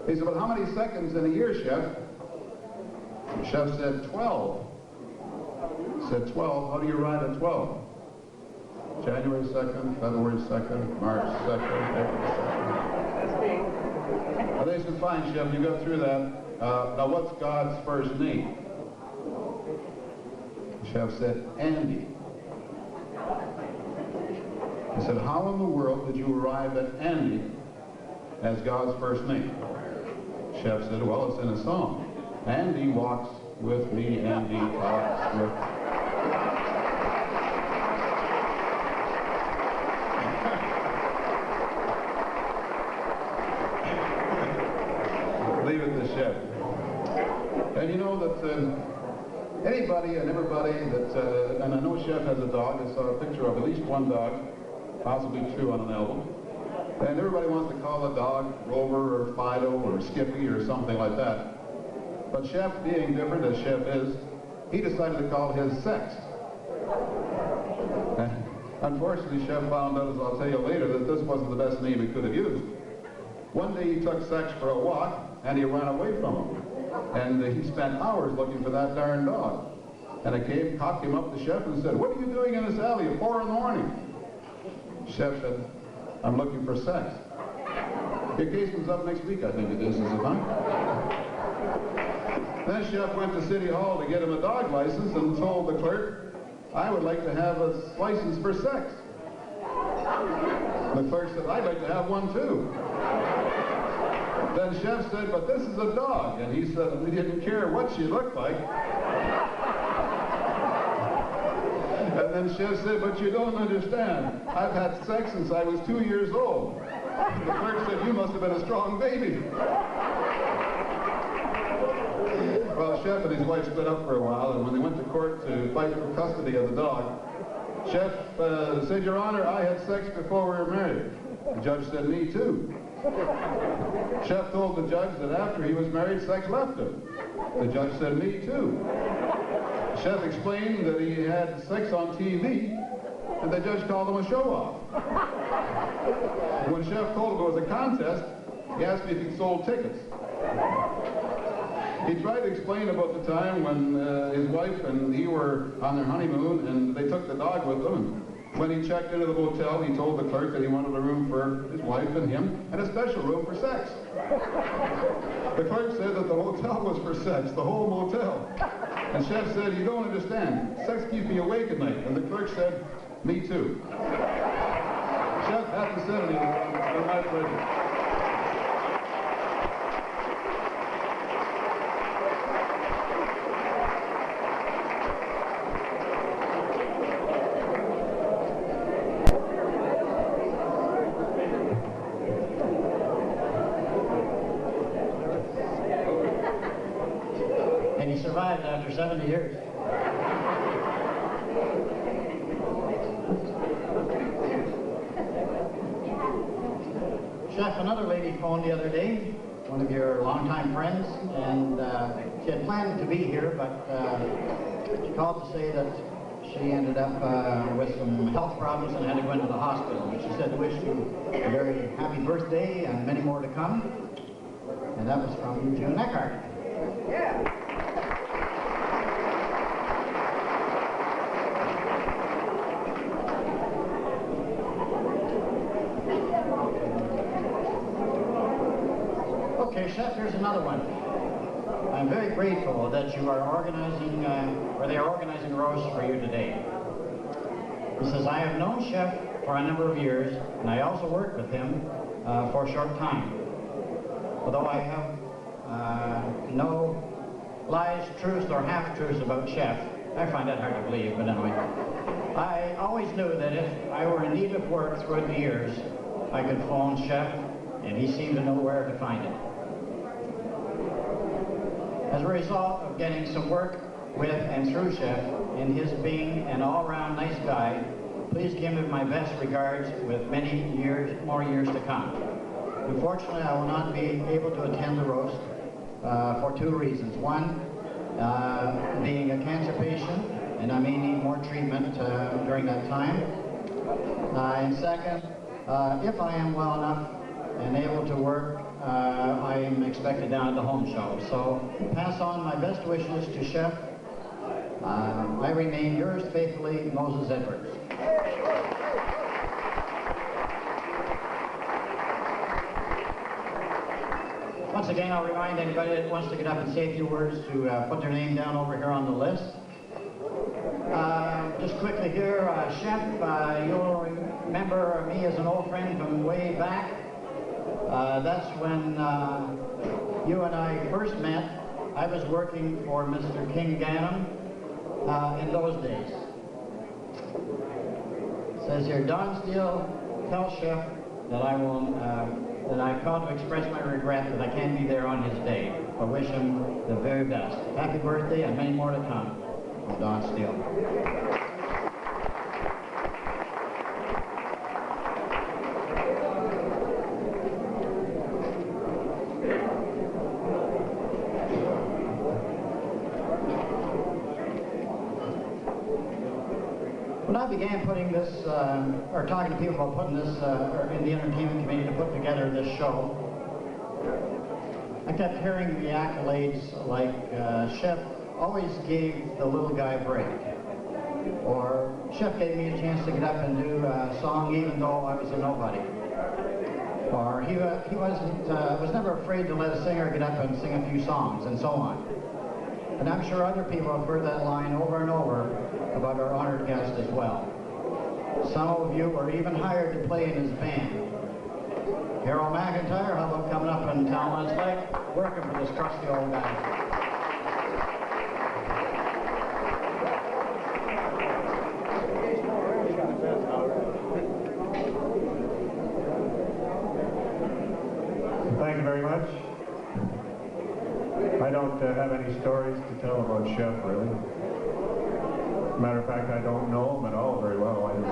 He said, but how many seconds in a year, Chef? The Chef said 12. Said 12, how do you arrive at 12? January 2nd, February 2nd, March 2nd, April 2nd. Well, they said, fine, Chef, you got through that. Now, what's God's first name? The Chef said, Andy. He said, how in the world did you arrive at Andy as God's first name? The Chef said, well, it's in a song. Andy walks with me, Andy talks with me. Leave it to Chef. And you know that anybody and everybody that, and I know Chef has a dog, I saw a picture of at least one dog, possibly 2 on an album, and everybody wants to call the dog Rover or Fido or Skippy or something like that. But Chef, being different as Chef is, he decided to call his Sex. Unfortunately, Chef found out, as I'll tell you later, that this wasn't the best name he could have used. One day he took Sex for a walk, and he ran away from him. And he spent hours looking for that darn dog. And I came, cocked him up to Chef and said, "What are you doing in this alley at 4 in the morning?" Chef said, "I'm looking for sex." The engagement's up next week, I think it is it not? Then Chef went to City Hall to get him a dog license and told the clerk, "I would like to have a license for sex." The clerk said, "I'd like to have one too." Then Chef said, "But this is a dog." And he said he didn't care what she looked like. And then Chef said, "But you don't understand. I've had sex since I was 2 years old." The clerk said, "You must have been a strong baby." Well, Chef and his wife split up for a while, and when they went to court to fight for custody of the dog, Chef said, "Your Honor, I had sex before we were married." The judge said, "Me too." Chef told the judge that after he was married, sex left him. The judge said, "Me too." Chef explained that he had sex on TV, and the judge called him a show-off. When Chef told him it was a contest, he asked me if he sold tickets. He tried to explain about the time when his wife and he were on their honeymoon, and they took the dog with them. And when he checked into the motel, he told the clerk that he wanted a room for his wife and him, and a special room for sex. The clerk said that the hotel was for sex, the whole motel. And Chef said, "You don't understand. Sex keeps me awake at night." And the clerk said, "Me too." Chef, happy 70th. It's been my pleasure. And he survived after 70 years. Chef, another lady phoned the other day, one of your longtime friends, and she had planned to be here, but she called to say that she ended up with some health problems and had to go into the hospital. And she said to wish you a very happy birthday and many more to come. And that was from June Eckhart. Yeah. Okay, Chef, here's another one. I'm very grateful that you are organizing, or they are organizing a roast for you today. He says, "I have known Chef for a number of years, and I also worked with him for a short time. Although I have no lies, truths, or half-truths about Chef, I find that hard to believe, but anyway. I always knew that if I were in need of work throughout the years, I could phone Chef, and he seemed to know where to find it. As a result of getting some work with and through Chef, and his being an all-round nice guy, please give him my best regards with many more years to come. Unfortunately, I will not be able to attend the roast for two reasons. One, being a cancer patient, and I may need more treatment during that time. And second, if I am well enough and able to work, I am expected down at the home show. So pass on my best wishes to Chef. I remain yours faithfully, Moses Edwards." Once again, I'll remind anybody that wants to get up and say a few words to put their name down over here on the list. Just quickly here, Chef, you'll remember me as an old friend from way back. That's when you and I first met. I was working for Mr. King Gannon in those days. It says here, "Don Steele, tell Chef that I will that I've called to express my regret that I can't be there on his day, but wish him the very best. Happy birthday and many more to come." From Don Steele. When I began putting this, or talking to people about putting this, or in the entertainment committee to put together this show, I kept hearing the accolades like, "Chef always gave the little guy a break. Or Chef gave me a chance to get up and do a song even though I was a nobody. Or he was never afraid to let a singer get up and sing a few songs, and so on. And I'm sure other people have heard that line over and over about our honored guest as well. Some of you were even hired to play in his band. Harold Mcintyre, how about coming up and telling us like working for this crusty old guy? Thank you very much. I don't have any stories to tell about Chef, really. Matter of fact, I don't know him at all very well. I'm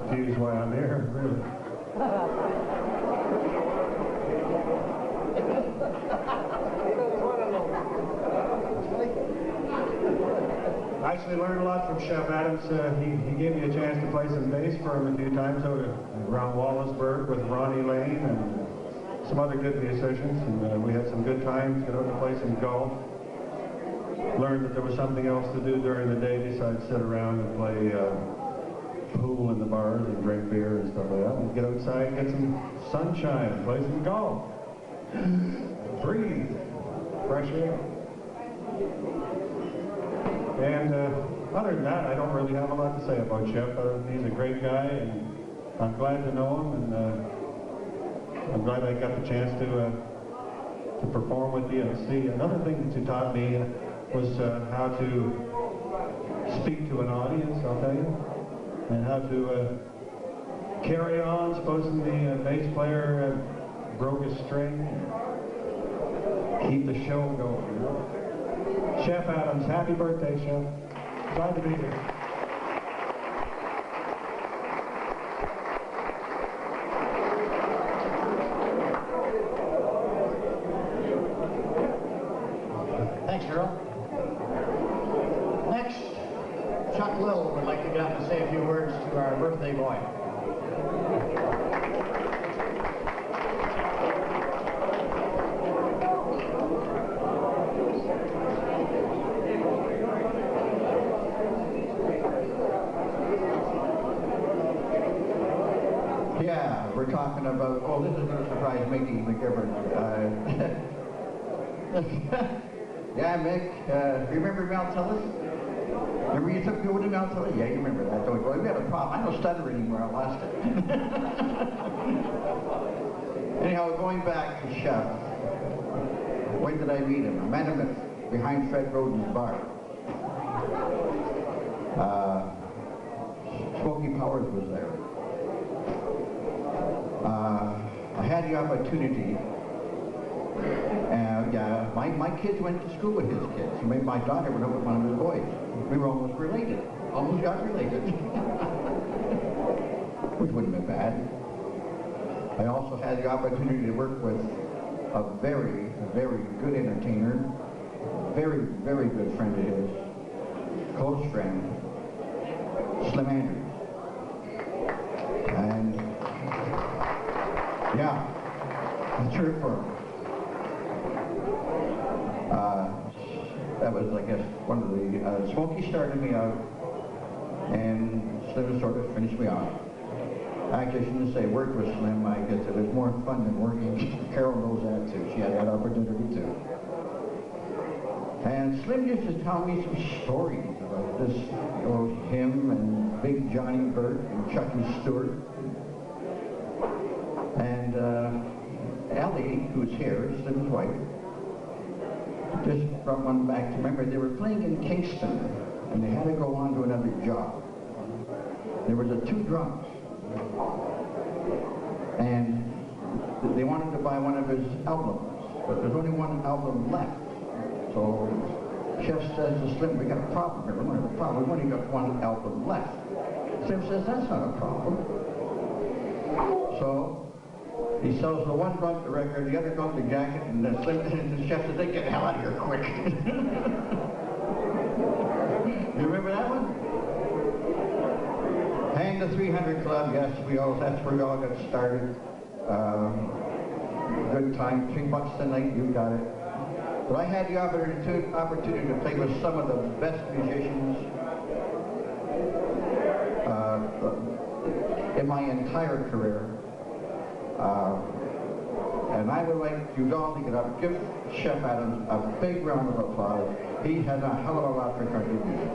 confused why I'm here, really. I actually learned a lot from Chef Adams. He gave me a chance to play some bass for him a few times out around Wallaceburg with Ronnie Lane and some other good musicians, and we had some good times, got out to play some golf. Learned that there was something else to do during the day besides sit around and play pool in the bars and drink beer and stuff like that. And get outside and get some sunshine and play some golf. Breathe. Fresh air. And other than that, I don't really have a lot to say about Chef. He's a great guy, and I'm glad to know him, and I'm glad I got the chance to perform with you. And see, another thing that you taught me was how to speak to an audience, I'll tell you, and how to carry on. Supposing the bass player broke his string, keep the show going. You know? Chef Adams, happy birthday, Chef. Glad to be here. Thanks, Harold. Next, Chuck Little would like to get up and say a few words to our birthday boy. Yeah, we're talking about, oh, this is going to surprise Mickey McGivern. Yeah, Mick, remember Mel Tillis? Remember you took me over to Mel Tillis? Yeah, you remember that, don't you? Well, we had a problem. I don't stutter anymore. I lost it. Anyhow, going back to Chef. When did I meet him? I met him behind Fred Roden's bar. Smokey Powers was there. I had the opportunity. Yeah, my kids went to school with his kids. My daughter went up with one of his boys. We were almost related. Almost got related. Which wouldn't have been bad. I also had the opportunity to work with a very, very good entertainer, very, very good friend of his, close friend, Slim Andrews. And yeah, let's hear it for him. That was, I guess, one of the, Smokey started me out, and Slim sort of finished me off. Actually, I shouldn't say worked with Slim, I guess it was more fun than working. Carol knows that too, she had that opportunity too. And Slim used to tell me some stories about this, you know, him and Big Johnny Burt and Chucky Stewart. And Ellie, who's here, Slim's wife, just brought one back to remember they were playing in Kingston and they had to go on to another job. There was two drums and they wanted to buy one of his albums, but there's only one album left. So Chef says to Slim, we got a problem here. We have a problem. We've only got one album left. Slim says, that's not a problem. So he sells the one drum the record, the other drum the jacket, and the Chef says, get the hell out of here quick. You remember that one? Hang the 300 Club, yes, that's where we all got started. Good time, $3 a night, you got it. But I had the opportunity to play with some of the best musicians in my entire career. And I would like you all to get up, give Chef Adams a big round of applause. He has a hell of a lot for country music.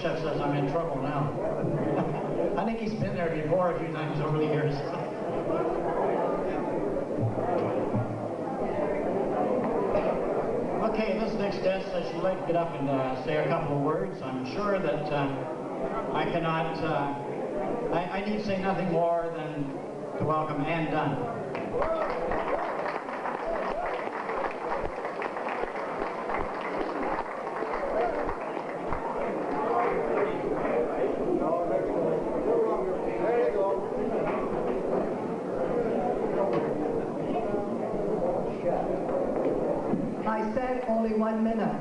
Chef says I'm in trouble now. I think he's been there before a few times over the years. Okay, this next guest says she'd like to get up and say a couple of words. I'm sure that I cannot, I need say nothing more than to welcome Ann Dunn. Only 1 minute.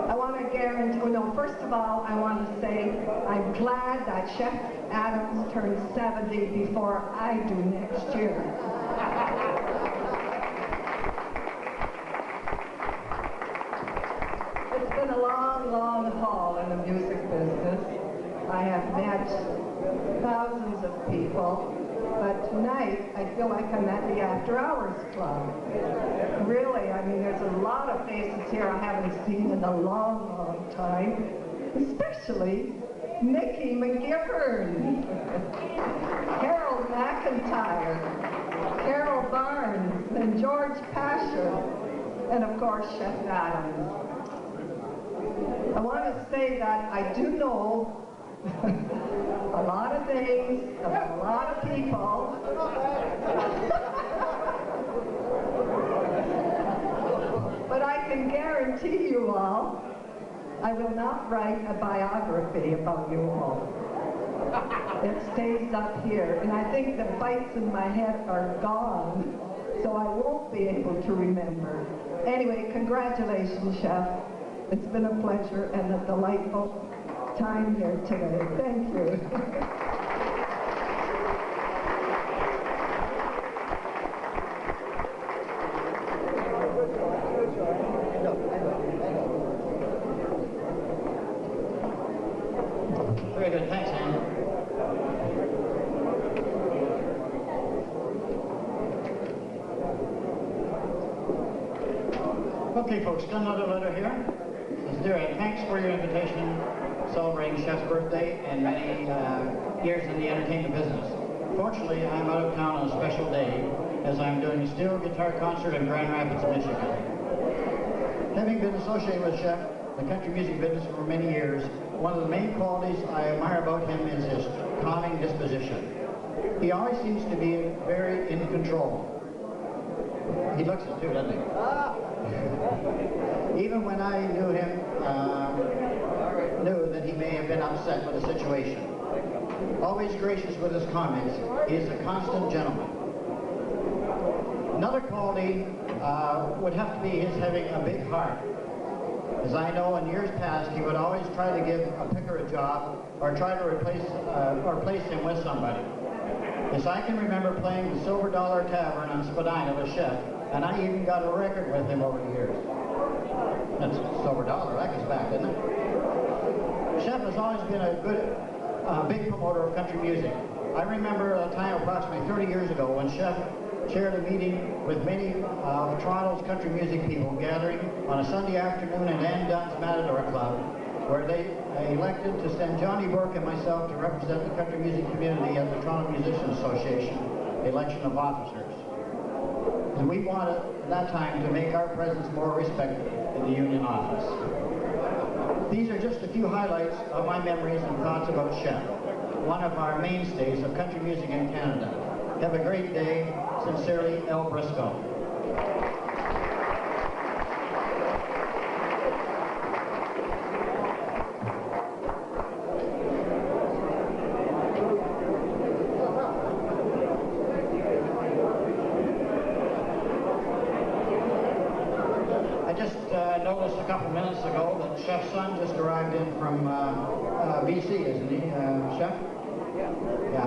I want to guarantee, no, first of all, I want to say I'm glad that Chef Adams turns 70 before I do next year. It's been a long, long haul in the music business. I have met thousands of people. But tonight, I feel like I'm at the After Hours Club. Really, I mean, there's a lot of faces here I haven't seen in a long, long time, especially Mickey McGivern, Harold McIntyre, Carol Barnes, and George Pasher, and of course, Chef Adams. I want to say that I do know a lot of things about a lot of people. But I can guarantee you all, I will not write a biography about you all. It stays up here, and I think the bites in my head are gone, so I won't be able to remember. Anyway, congratulations, Chef. It's been a pleasure and a delightful time here today. Thank you. Very good, thanks, Ann. Okay, folks, got another letter here. Says, dear Ed, thanks for your invitation celebrating Chef's birthday and many years in the entertainment business. Fortunately, I'm out of town on a special day as I'm doing a steel guitar concert in Grand Rapids, Michigan. Having been associated with Chef, the country music business for many years, one of the main qualities I admire about him is his calming disposition. He always seems to be very in control. He looks it too, doesn't he? Even when I knew him, knew that he may have been upset with the situation. Always gracious with his comments, he is a constant gentleman. Another quality would have to be his having a big heart. As I know, in years past, he would always try to give a picker a job or try to replace or place him with somebody. Yes, I can remember playing the Silver Dollar Tavern on Spadina with Chef, and I even got a record with him over the years. That's Silver Dollar, that goes back, isn't it? Chef has always been a good, big promoter of country music. I remember a time approximately 30 years ago when Chef chaired a meeting with many of Toronto's country music people gathering on a Sunday afternoon at Ann Dunn's Matador Club, where they elected to send Johnny Burke and myself to represent the country music community at the Toronto Musicians Association election of officers. And we wanted, at that time, to make our presence more respected in the union office. These are just a few highlights of my memories and thoughts about Chef, one of our mainstays of country music in Canada. Have a great day. Sincerely, L. Briscoe. ago that Chef's son just arrived in from BC, isn't he, Chef? Yeah. Yeah.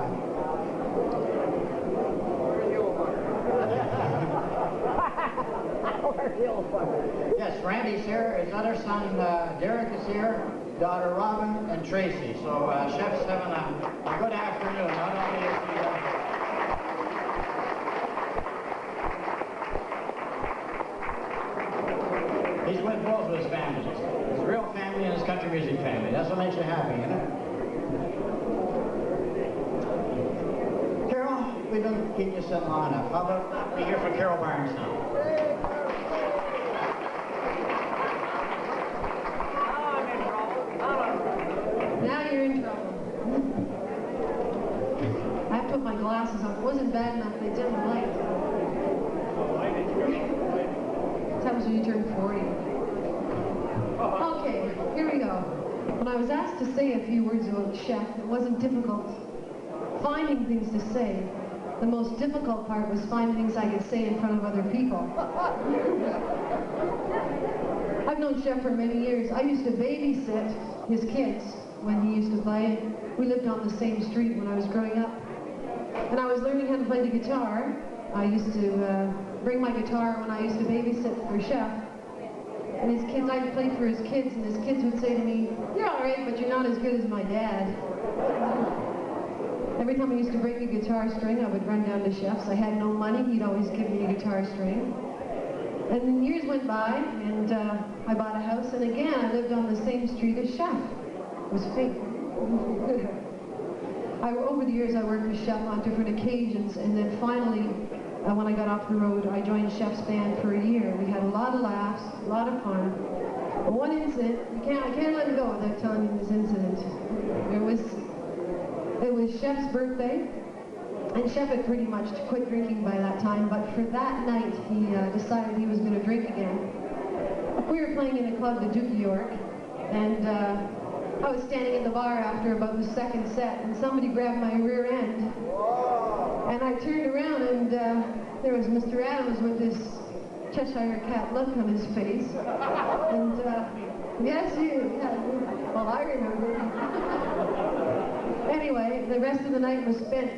Where's the old fucker? Yes, Randy's here. His other son, Derek, is here. Daughter Robin and Tracy. So Chef's having a good afternoon. Not only is he he's with both of his families. His real family and his country music family. That's what makes you happy, you know? Carol, we don't keep you sitting long enough. How about we hear from Carol Barnes now? Now you're in trouble. I put my glasses on. It wasn't bad enough. They dimmed the light. What happens when you turn 40? Okay, here we go. When I was asked to say a few words about Chef, it wasn't difficult finding things to say. The most difficult part was finding things I could say in front of other people. I've known Chef for many years. I used to babysit his kids when he used to play. We lived on the same street when I was growing up. And I was learning how to play the guitar. I used to bring my guitar when I used to babysit for Chef. And his kids, I'd play for his kids, and his kids would say to me, "You're all right, but you're not as good as my dad." Every time I used to break a guitar string, I would run down to Chef's. I had no money. He'd always give me a guitar string. And then years went by, and I bought a house, and again, I lived on the same street as Chef. It was fake. Over the years, I worked with Chef on different occasions, and then finally, when I got off the road, I joined Chef's band for a year. We had a lot of laughs, a lot of fun. But one incident, I can't let it go without telling you this incident. It was Chef's birthday, and Chef had pretty much quit drinking by that time, but for that night, he decided he was going to drink again. We were playing in a club, the Duke of York, and I was standing in the bar after about the second set, and somebody grabbed my rear end. And I turned around, and there was Mr. Adams with this Cheshire Cat look on his face. And, yes, you. Yeah, well, I remember. Anyway, the rest of the night was spent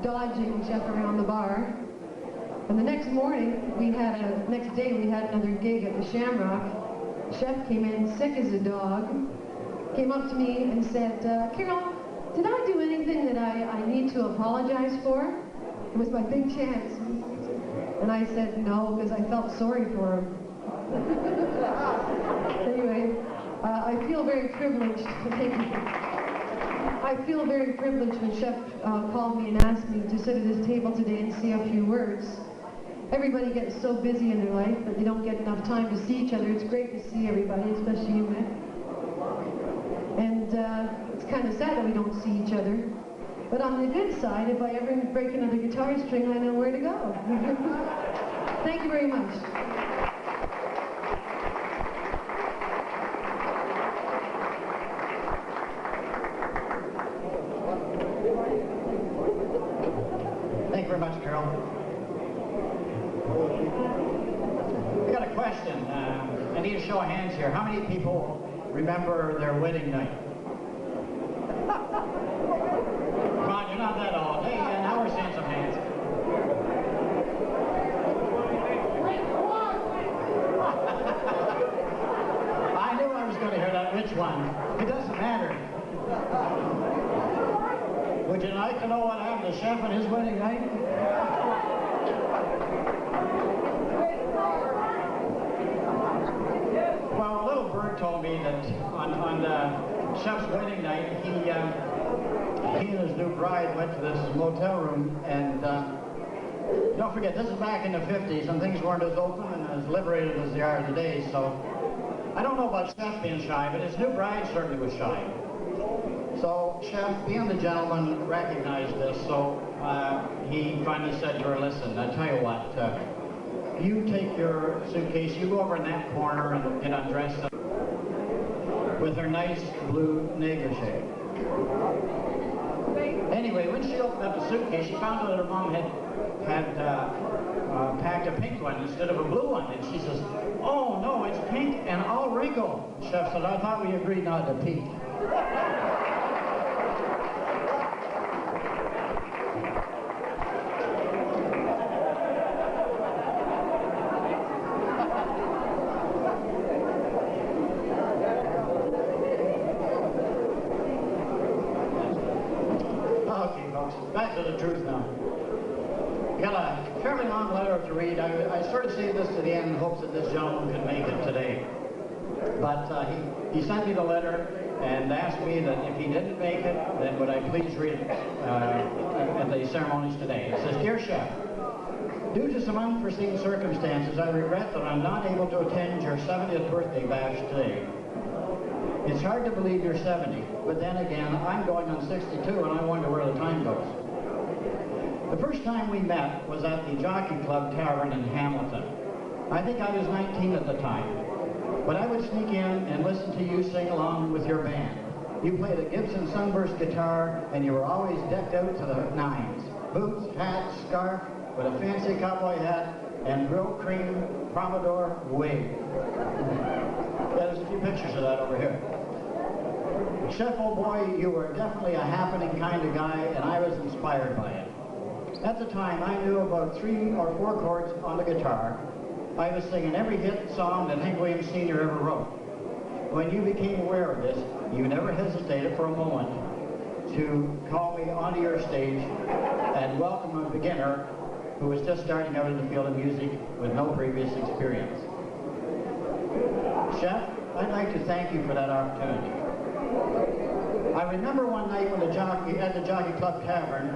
dodging Chef around the bar. And the next morning, next day, we had another gig at the Shamrock. Chef came in sick as a dog, came up to me and said, "Carol, did I do anything that I need to apologize for? It was my big chance." And I said no, because I felt sorry for him. Anyway, I feel very privileged. Thank you. I feel very privileged when Chef called me and asked me to sit at his table today and say a few words. Everybody gets so busy in their life that they don't get enough time to see each other. It's great to see everybody, especially you, Mick. And it's kind of sad that we don't see each other. But on the good side, if I ever break another guitar string, I know where to go. Thank you very much. Thank you very much, Carol. We got a question. I need a show of hands here. How many people remember their wedding night? Come on, you're not that old. Hey, now we're seeing some hands. I knew I was going to hear that. Which one? It doesn't matter. Would you like to know what happened to Chef on his wedding night? Well, a little bird told me that on Chef's wedding night, he and his new bride went to this motel room, and don't forget, this is back in the 50s, and things weren't as open and as liberated as they are today, so I don't know about Chef being shy, but his new bride certainly was shy. So Chef, being the gentleman, recognized this, so he finally said to her, "Listen, I tell you what, you take your suitcase, you go over in that corner and get undressed with her nice blue negligee." Anyway, when she opened up the suitcase, she found out that her mom had packed a pink one instead of a blue one, and she says, "Oh no, it's pink and all wrinkled. Chef said, I thought we agreed not to peek. Okay, folks, back to the truth now. I got a fairly long letter to read. I sort of saved this to the end in hopes that this gentleman could make it today. But he sent me the letter and asked me that if he didn't make it, then would I please read it at the ceremonies today. It says, Dear Chef, due to some unforeseen circumstances, I regret that I'm not able to attend your 70th birthday bash today. It's hard to believe you're 70, but then again, I'm going on 62 and I wonder where the time goes. The first time we met was at the Jockey Club Tavern in Hamilton. I think I was 19 at the time. But I would sneak in and listen to you sing along with your band. You played a Gibson Sunburst guitar and you were always decked out to the nines. Boots, hat, scarf, with a fancy cowboy hat and real cream Promador wig. There's a few pictures of that over here. Chef, old boy, you were definitely a happening kind of guy and I was inspired by it. At the time, I knew about 3 or 4 chords on the guitar. I was singing every hit song that Hank Williams Sr. ever wrote. When you became aware of this, you never hesitated for a moment to call me onto your stage and welcome a beginner who was just starting out in the field of music with no previous experience. Chef, I'd like to thank you for that opportunity. I remember one night when at the Jockey Club Tavern,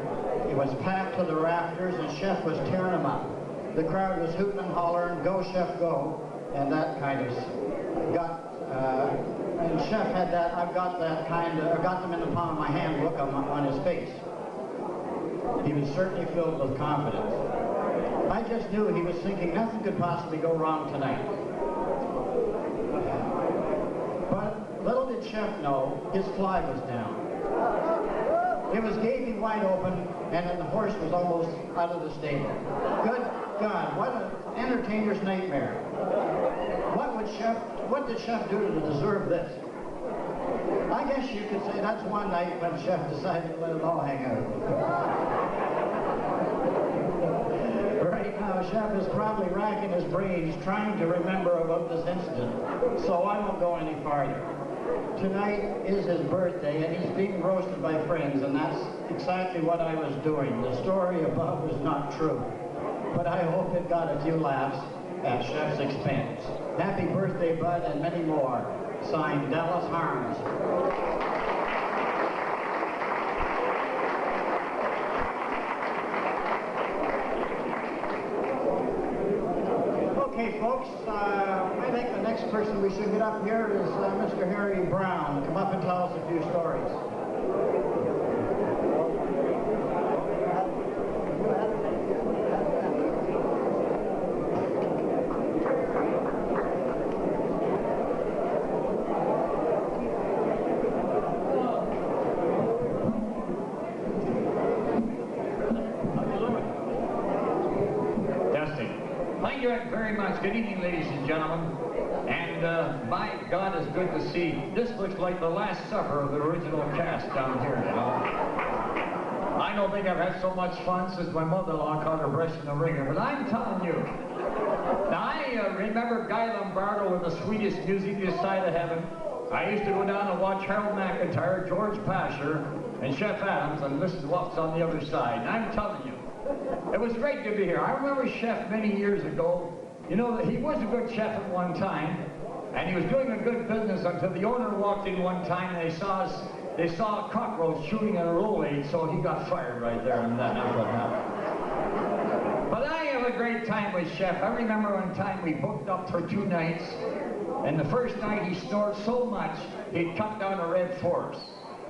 it was packed to the rafters and Chef was tearing them up. The crowd was hooting and hollering, go Chef, go, and that kind of and Chef had that, I've got them in the palm of my hand look on his face. He was certainly filled with confidence. I just knew he was thinking nothing could possibly go wrong tonight. But little did Chef know, his fly was down. It was gaping wide open, and then the horse was almost out of the stable. Good God, what an entertainer's nightmare. What did Chef do to deserve this? I guess you could say that's one night when Chef decided to let it all hang out. Right now, Chef is probably racking his brains trying to remember about this incident, so I won't go any farther. Tonight is his birthday, and he's being roasted by friends, and that's exactly what I was doing. The story above was not true, but I hope it got a few laughs at Chef's expense. Happy birthday, Bud, and many more. Signed, Dallas Harms. Okay, folks, I think the next person we should get up here is Mr. Harry Brown. Come up and tell us a few stories. Very much. Good evening, ladies and gentlemen. And my God, it's good to see. This looks like the last supper of the original cast down here, you know. I don't think I've had so much fun since my mother-in-law caught her breast in the ringer, but I'm telling you. Now, I remember Guy Lombardo with the sweetest music this side of heaven. I used to go down and watch Harold McIntyre, George Pasher, and Chef Adams, and listen to what's on the other side. And I'm telling you, it was great to be here. I remember Chef many years ago. You know, he was a good chef at one time, and he was doing a good business until the owner walked in one time and they saw a cockroach shooting at a roll aid, so he got fired right there, and that's what happened. But I have a great time with Chef. I remember one time we booked up for 2 nights, and the first night he snored so much he'd cut down a red force,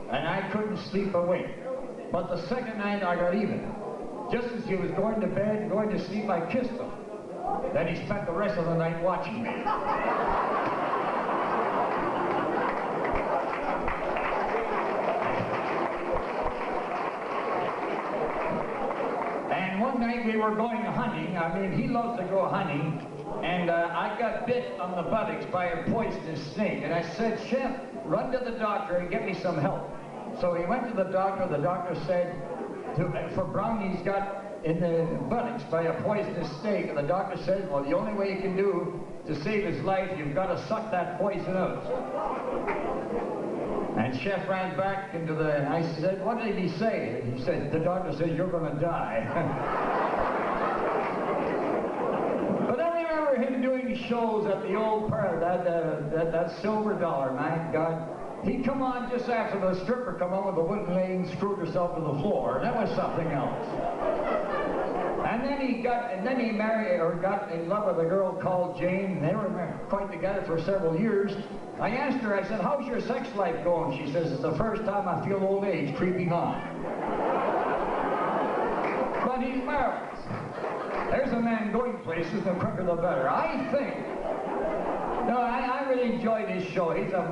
and I couldn't sleep awake. But the second night I got even. Just as he was going to bed, going to sleep, I kissed him. Then he spent the rest of the night watching me. And one night we were going hunting. I mean, he loves to go hunting. And I got bit on the buttocks by a poisonous snake. And I said, Chef, run to the doctor and get me some help. So he went to the doctor. The doctor said, for Brownie's got in the buttocks by a poisonous snake. And the doctor said, well, the only way you can do to save his life, you've got to suck that poison out. And Chef ran back into the, I said, what did he say? He said, the doctor said, you're going to die. But I remember him doing shows at the old parlor, that Silver Dollar, my God. He'd come on just after the stripper come on with the wooden leg and screwed herself to the floor. That was something else. And then he married or got in love with a girl called Jane. They were quite together for several years. I asked her, I said, how's your sex life going? She says, it's the first time I feel old age creeping on. But he's marvelous. There's a man going places, the quicker the better. I think. No, I really enjoyed his show. He's a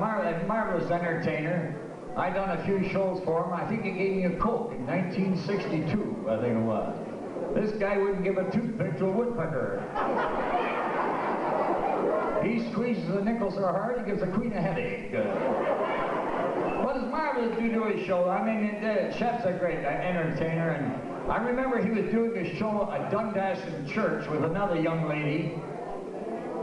marvelous entertainer. I done a few shows for him. I think he gave me a Coke in 1962, I think it was. This guy wouldn't give a toothpick to a woodpecker. He squeezes the nickel so hard, he gives the queen a headache. But it's marvelous to do his show. I mean, Chef's a great entertainer, and I remember he was doing a show at Dundas Church with another young lady.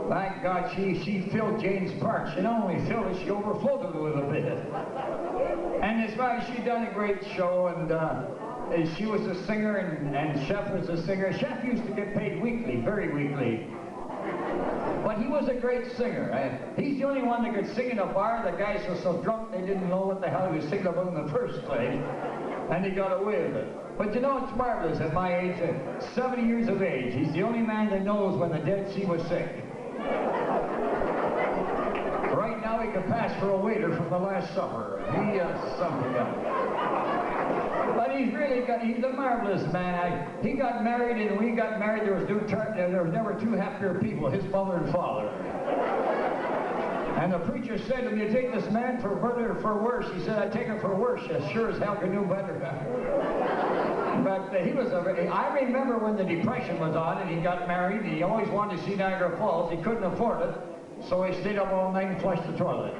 My God, she filled Jane's part. She not only filled it, she overflowed it with a bit. And as far as she done a great show, and she was a singer, and Chef was a singer. Chef used to get paid weekly, very weekly. But he was a great singer. He's the only one that could sing in a bar. The guys were so drunk they didn't know what the hell he was singing about in the first place. And he got away with it. But you know, it's marvelous at my age, 70 years of age. He's the only man that knows when the Dead Sea was sick. Right now he could pass for a waiter from the Last Supper. He something else. But he's a marvelous man. He got married, and when we got married, there was never two happier people, his mother and father. And the preacher said to him, you take this man for better or for worse? He said, I take him for worse. As sure as hell can do better. But he was I remember when the Depression was on and he got married, and he always wanted to see Niagara Falls. He couldn't afford it, so he stayed up all night and flushed the toilet.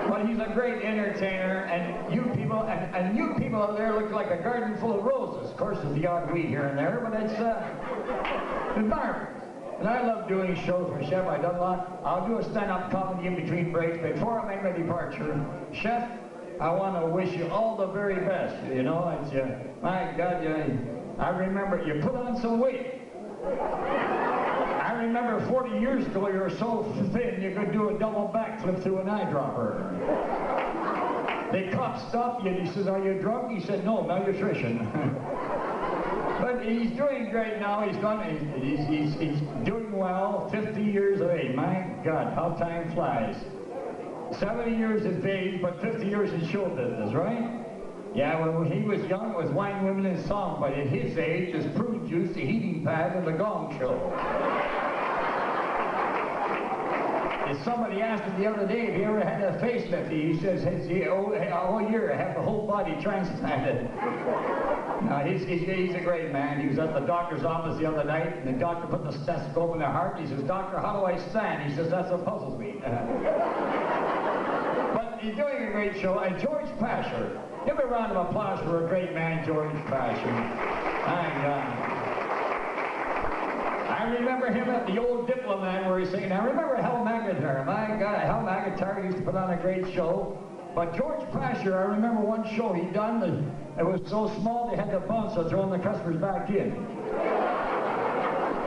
But he's a great entertainer, and you people out there look like a garden full of roses. Of course, there's the odd weed here and there, but it's marvelous. And I love doing shows for Chef. I've done a lot. I'll do a stand-up comedy in between breaks. Before I make my departure, Chef, I want to wish you all the very best. You know, it's my God, I remember you put on some weight. I remember 40 years ago you were so thin you could do a double backflip through an eyedropper. The cop stopped you and he says, are you drunk? He said, no, malnutrition. But he's doing great now. He's doing well, 50 years of age. My God, how time flies. 70 years in age, but 50 years in show business, right? Yeah, when he was young, it was wine, women, and song, but at his age, it's prune juice, the heating pad, and the gong show. And somebody asked him the other day if he ever had a facelift. He says, all year I have the whole body transplanted. No, he's a great man. He was at the doctor's office the other night, and the doctor put the stethoscope in their heart. He says, Doctor, how do I stand? He says, that's what puzzles me. But he's doing a great show. And George Pasher, give a round of applause for a great man, George Pasher. I remember him at the old Diplomat where he's singing. I remember Hal Mcintyre. My God, Hal Mcintyre used to put on a great show. But George Pasher, I remember one show he done that it was so small they had the bouncer throwing the customers back in.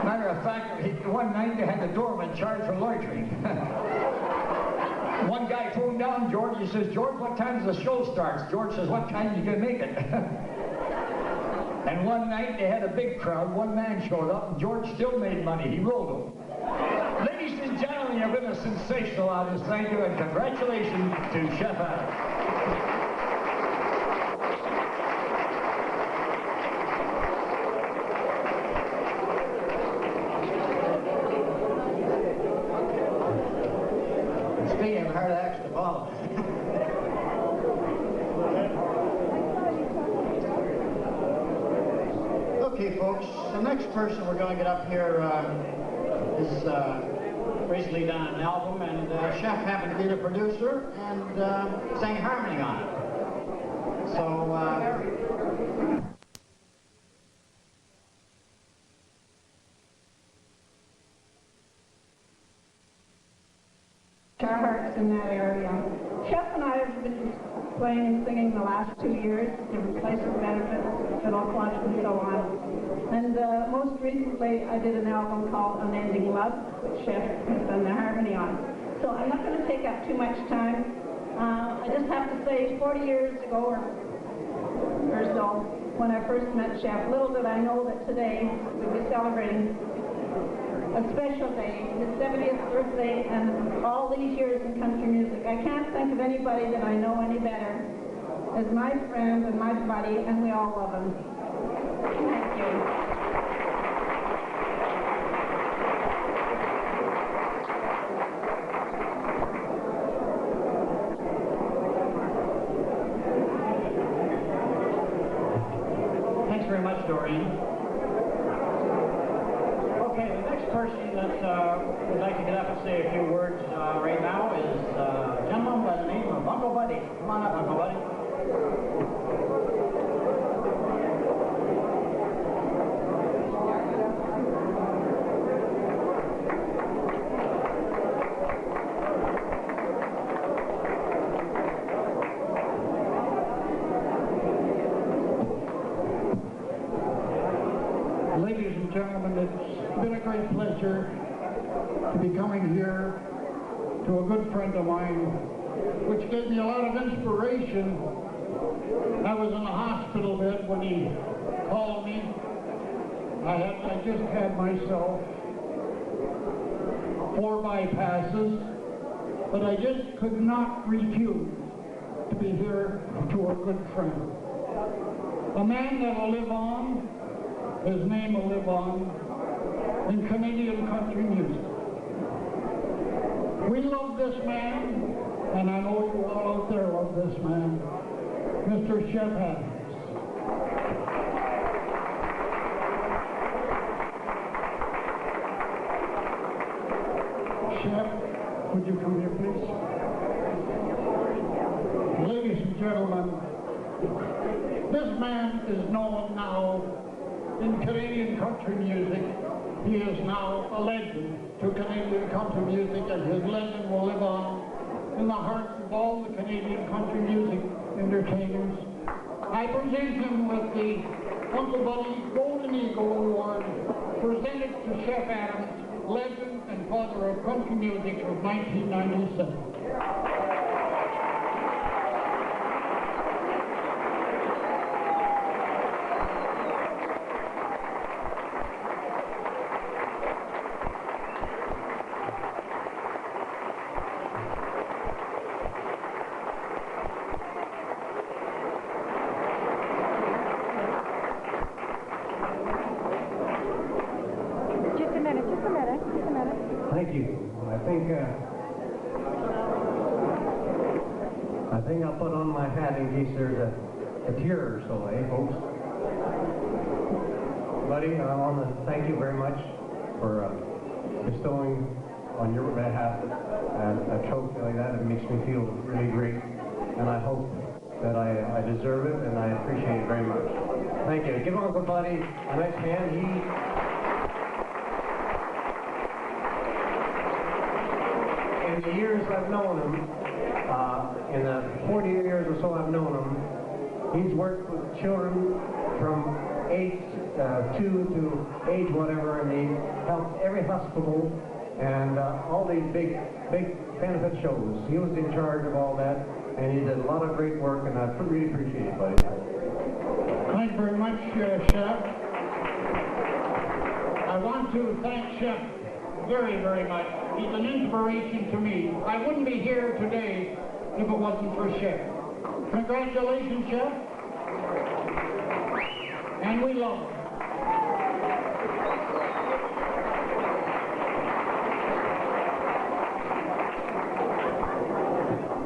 Matter of fact, one night they had the doorman charged for loitering. One guy phoned down George. He says, George, what time does the show start? George says, what time you gonna make it? And one night they had a big crowd. One man showed up, and George still made money. He rolled them. Ladies and gentlemen, you've been a sensational artist. Thank you, and congratulations to Chef Adam. Speaking of hard acts to follow. Okay, Okay, folks, the next person we're going to get up here is recently done an album, and Chef happened to be the producer and sang harmony on it. So, our hearts in that area. Chef and I have been playing and singing the last 2 years, different places, benefits, fiddle clubs, and so on. And most recently, I did an album called Unending Love, which Chef has done the harmony on. So I'm not going to take up too much time. I just have to say, 40 years ago or so, when I first met Chef, little did I know that today we'd be celebrating a special day, his 70th birthday, and all these years in country music. I can't think of anybody that I know any better as my friend and my buddy, and we all love him. Thank you. Thanks very much, Doreen. Okay, the next person that would like to get up and say a few words right now is a gentleman by the name of Uncle Buddy. Come on up, Uncle Buddy. Ladies and gentlemen, it's been a great pleasure to be coming here to a good friend of mine, which gave me a lot of inspiration. I was in the hospital bed when he called me. I just had myself 4 bypasses, but I just could not refuse to be here to a good friend. A man that will live on. His name will live on in Canadian country music. We love this man, and I know you all out there love this man, Mr. Chef Adams. Chef, would you come here, please? Ladies and gentlemen, this man is known now in Canadian country music. He is now a legend to Canadian country music, and his legend will live on in the hearts of all the Canadian country music entertainers. I present him with the Uncle Buddy Golden Eagle Award, presented to Chef Adams, legend and father of country music of 1997. Thank you. I think I'll put on my hat in case there's a tear or so, folks? Buddy, I want to thank you very much for bestowing on your behalf a trophy like that. It makes me feel really great, and I hope that I deserve it, and I appreciate it very much. Thank you. Give Uncle Buddy a nice hand. In the years I've known him, in the 40 years or so I've known him, he's worked with children from age 2 to age whatever, and he helped every hospital and all these big benefit shows. He was in charge of all that, and he did a lot of great work, and I really appreciate it, buddy. Thank you very much, Chef. I want to thank Chef very, very much. He's an inspiration to me. I wouldn't be here today if it wasn't for Chef. Congratulations, Chef. And we love him.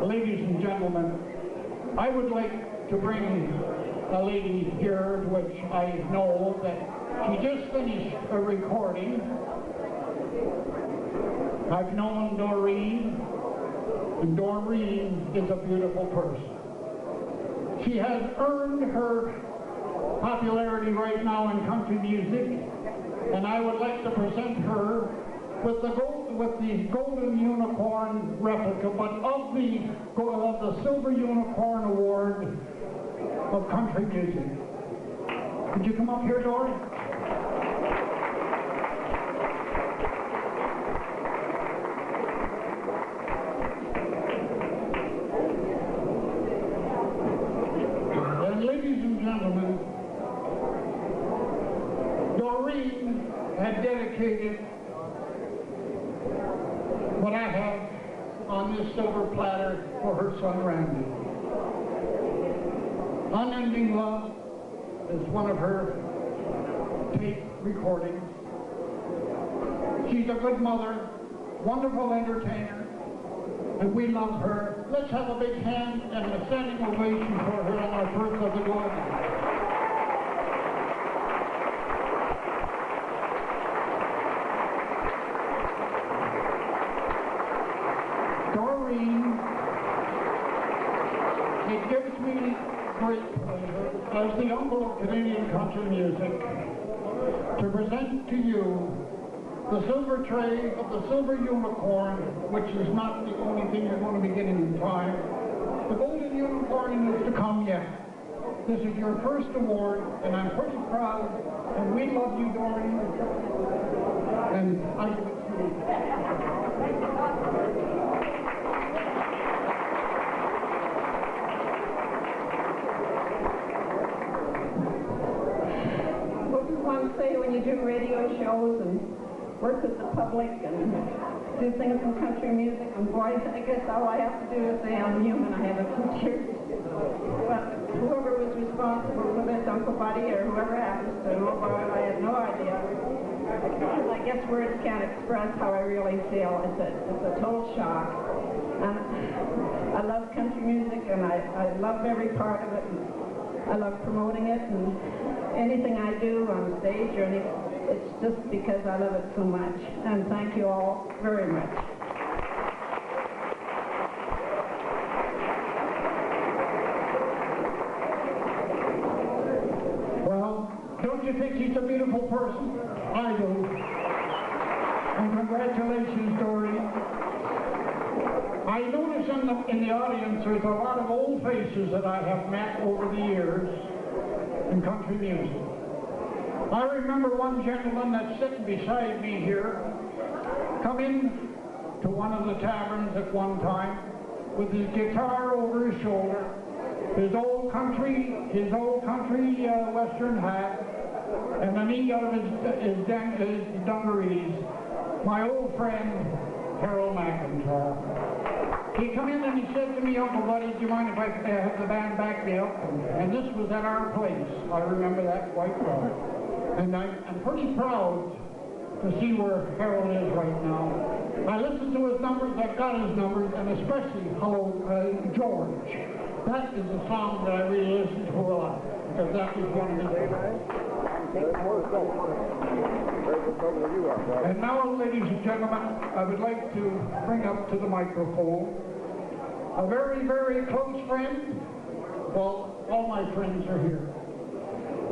Ladies and gentlemen, I would like to bring a lady here, which I know that She just finished a recording. I've known Doreen, and Doreen is a beautiful person. She has earned her popularity right now in country music, and I would like to present her with the Golden Unicorn replica, but of the Silver Unicorn Award of country music. Could you come up here, Dory? And ladies and gentlemen, Doreen had dedicated what I have on this silver platter for her son Randy. Unending Love is one of her tape recordings. She's a good mother, wonderful entertainer, and we love her. Let's have a big hand and a standing ovation for her on our Birth of the Golden. Doreen, it gives me great pleasure, as the uncle of Canadian country music, to present to you the silver tray of the Silver Unicorn, which is not the only thing you're going to be getting in time. The Golden Unicorn is to come yet. This is your first award, and I'm pretty proud, and we love you, Doreen. And I give it to you. Say when you do radio shows and work with the public and do things in country music, and boy, I guess all I have to do is say I'm human. I have a few tears. But whoever was responsible for this, Uncle Buddy or whoever happens to know about it, I have no idea. Because I guess words can't express how I really feel. It's a total shock. And I love country music, and I love every part of it. And I love promoting it, and anything I do on stage or anything, it's just because I love it so much. And thank you all very much. Well, don't you think she's a beautiful person? I do. And congratulations, Doreen. I notice in the audience there's a lot of old faces that I have met over the years in country music. I remember one gentleman that's sitting beside me here come in to one of the taverns at one time with his guitar over his shoulder, his old country western hat, and a knee out of his dungarees. My old friend Harold Mcintyre. He come in and he said to me, Uncle Buddy, do you mind if I have the band back me up? And this was at our place. I remember that quite well. And I'm pretty proud to see where Harold is right now. I listened to his numbers, I've got his numbers, and especially Hello, George. That is a song that I really listen to a lot, because that was one of his favorites. And now, ladies and gentlemen, I would like to bring up to the microphone a very, very close friend. Well, all my friends are here.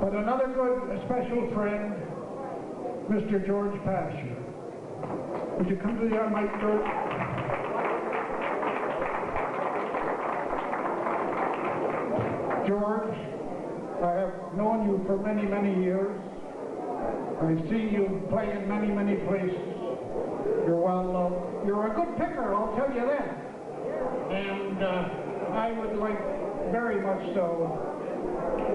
But another good, special friend, Mr. George Pasher. Would you come to the mic, George? George, I have known you for many, many years. I see you play in many, many places. You're well loved. You're a good picker, I'll tell you that. And I would like very much so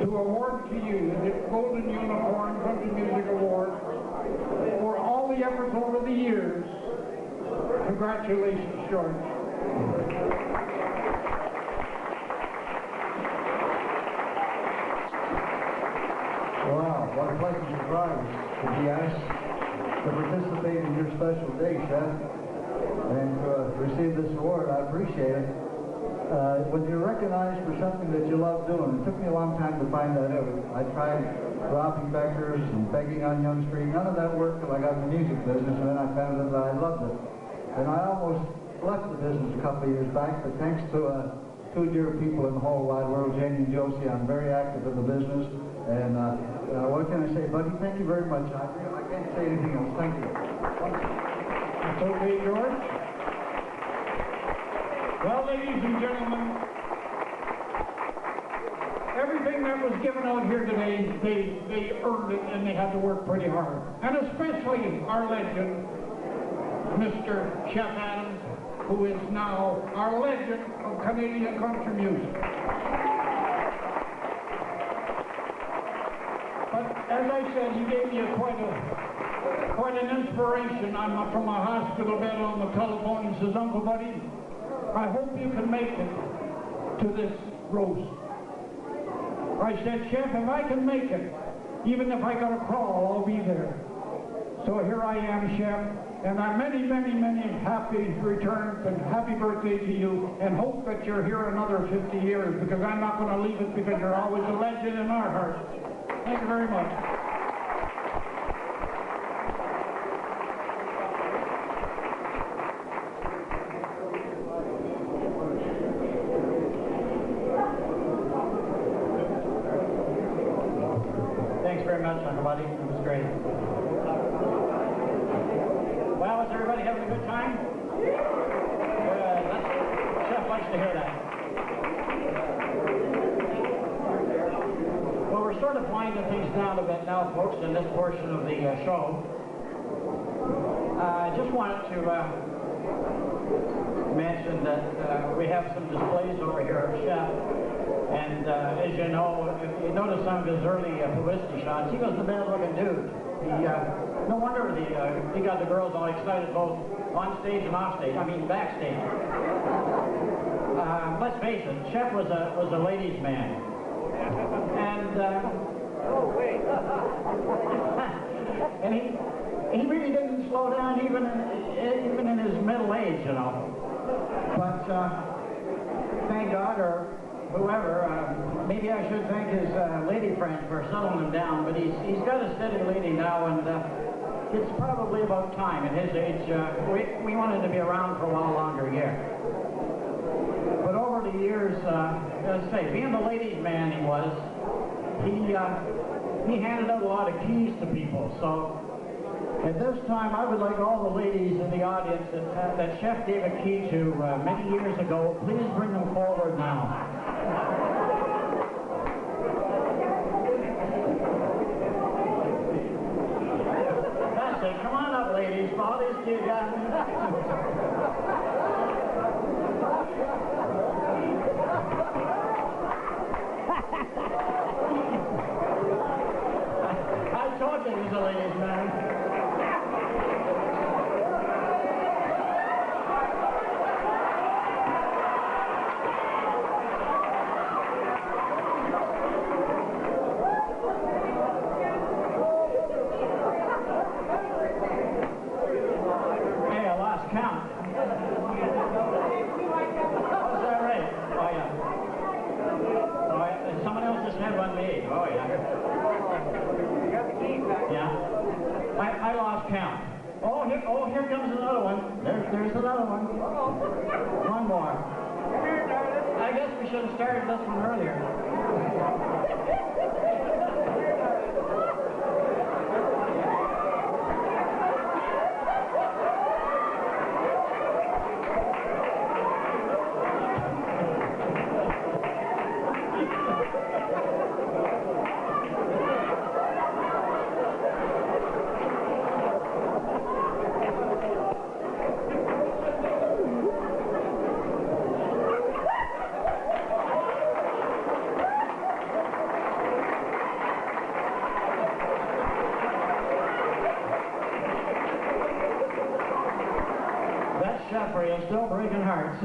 to award to you the Golden Unicorn Country Music Award for all the efforts over the years. Congratulations, George. Wow, what a pleasant surprise to be asked to participate in your special day, Chef, and to receive this award. I appreciate it. when you're recognized for something that you love doing, it took me a long time to find that out. I tried robbing beggars and begging on Young Street. None of that worked till I got in the music business, and then I found out that I loved it. And I almost left the business a couple of years back, but thanks to two dear people in the whole wide world, Janie and Josie, I'm very active in the business. And what can I say, buddy? Thank you very much. I can't say anything else. Thank you. It's okay, George. Well, ladies and gentlemen, everything that was given out here today, they earned it and they had to work pretty hard. And especially our legend, Mr. Chef Adams, who is now our legend of Canadian country music. But as I said, he gave me quite an inspiration. I'm up from a hospital bed on the telephone. He says, Uncle Buddy, I hope you can make it to this roast. I said, Chef, if I can make it, even if I gotta crawl, I'll be there. So here I am, Chef, and I'm many, many, many happy returns and happy birthday to you, and hope that you're here another 50 years, because I'm not going to leave it, because you're always a legend in our hearts. Thank you very much. Thanks very much, Uncle Buddy. It was great. Well, is everybody having a good time? Chef likes to hear that. Well, we're sort of winding things down a bit now, folks, in this portion of the show. I just wanted to mention that we have some displays over here of Chef. And as you know, if you notice some of his early publicity shots, he was the bad-looking dude. No wonder he got the girls all excited, both on stage and off stage. I mean, backstage. Let's face it, Chef was a ladies' man, and and he really didn't slow down even in his middle age, you know. But thank God, or whoever, maybe I should thank his lady friend for settling him down, but he's got a steady lady now, and it's probably about time. At his age, we wanted to be around for a while longer, yeah. But over the years, as I say, being the ladies' man he was, he handed out a lot of keys to people, so at this time, I would like all the ladies in the audience that Chef gave a key to many years ago, please bring them forward now. That's it. Come on up, ladies. All these kids got I told you he was a ladies' man. Here comes another one. There's another one. One more. I guess we should have started this one earlier. Chef, are you still breaking hearts?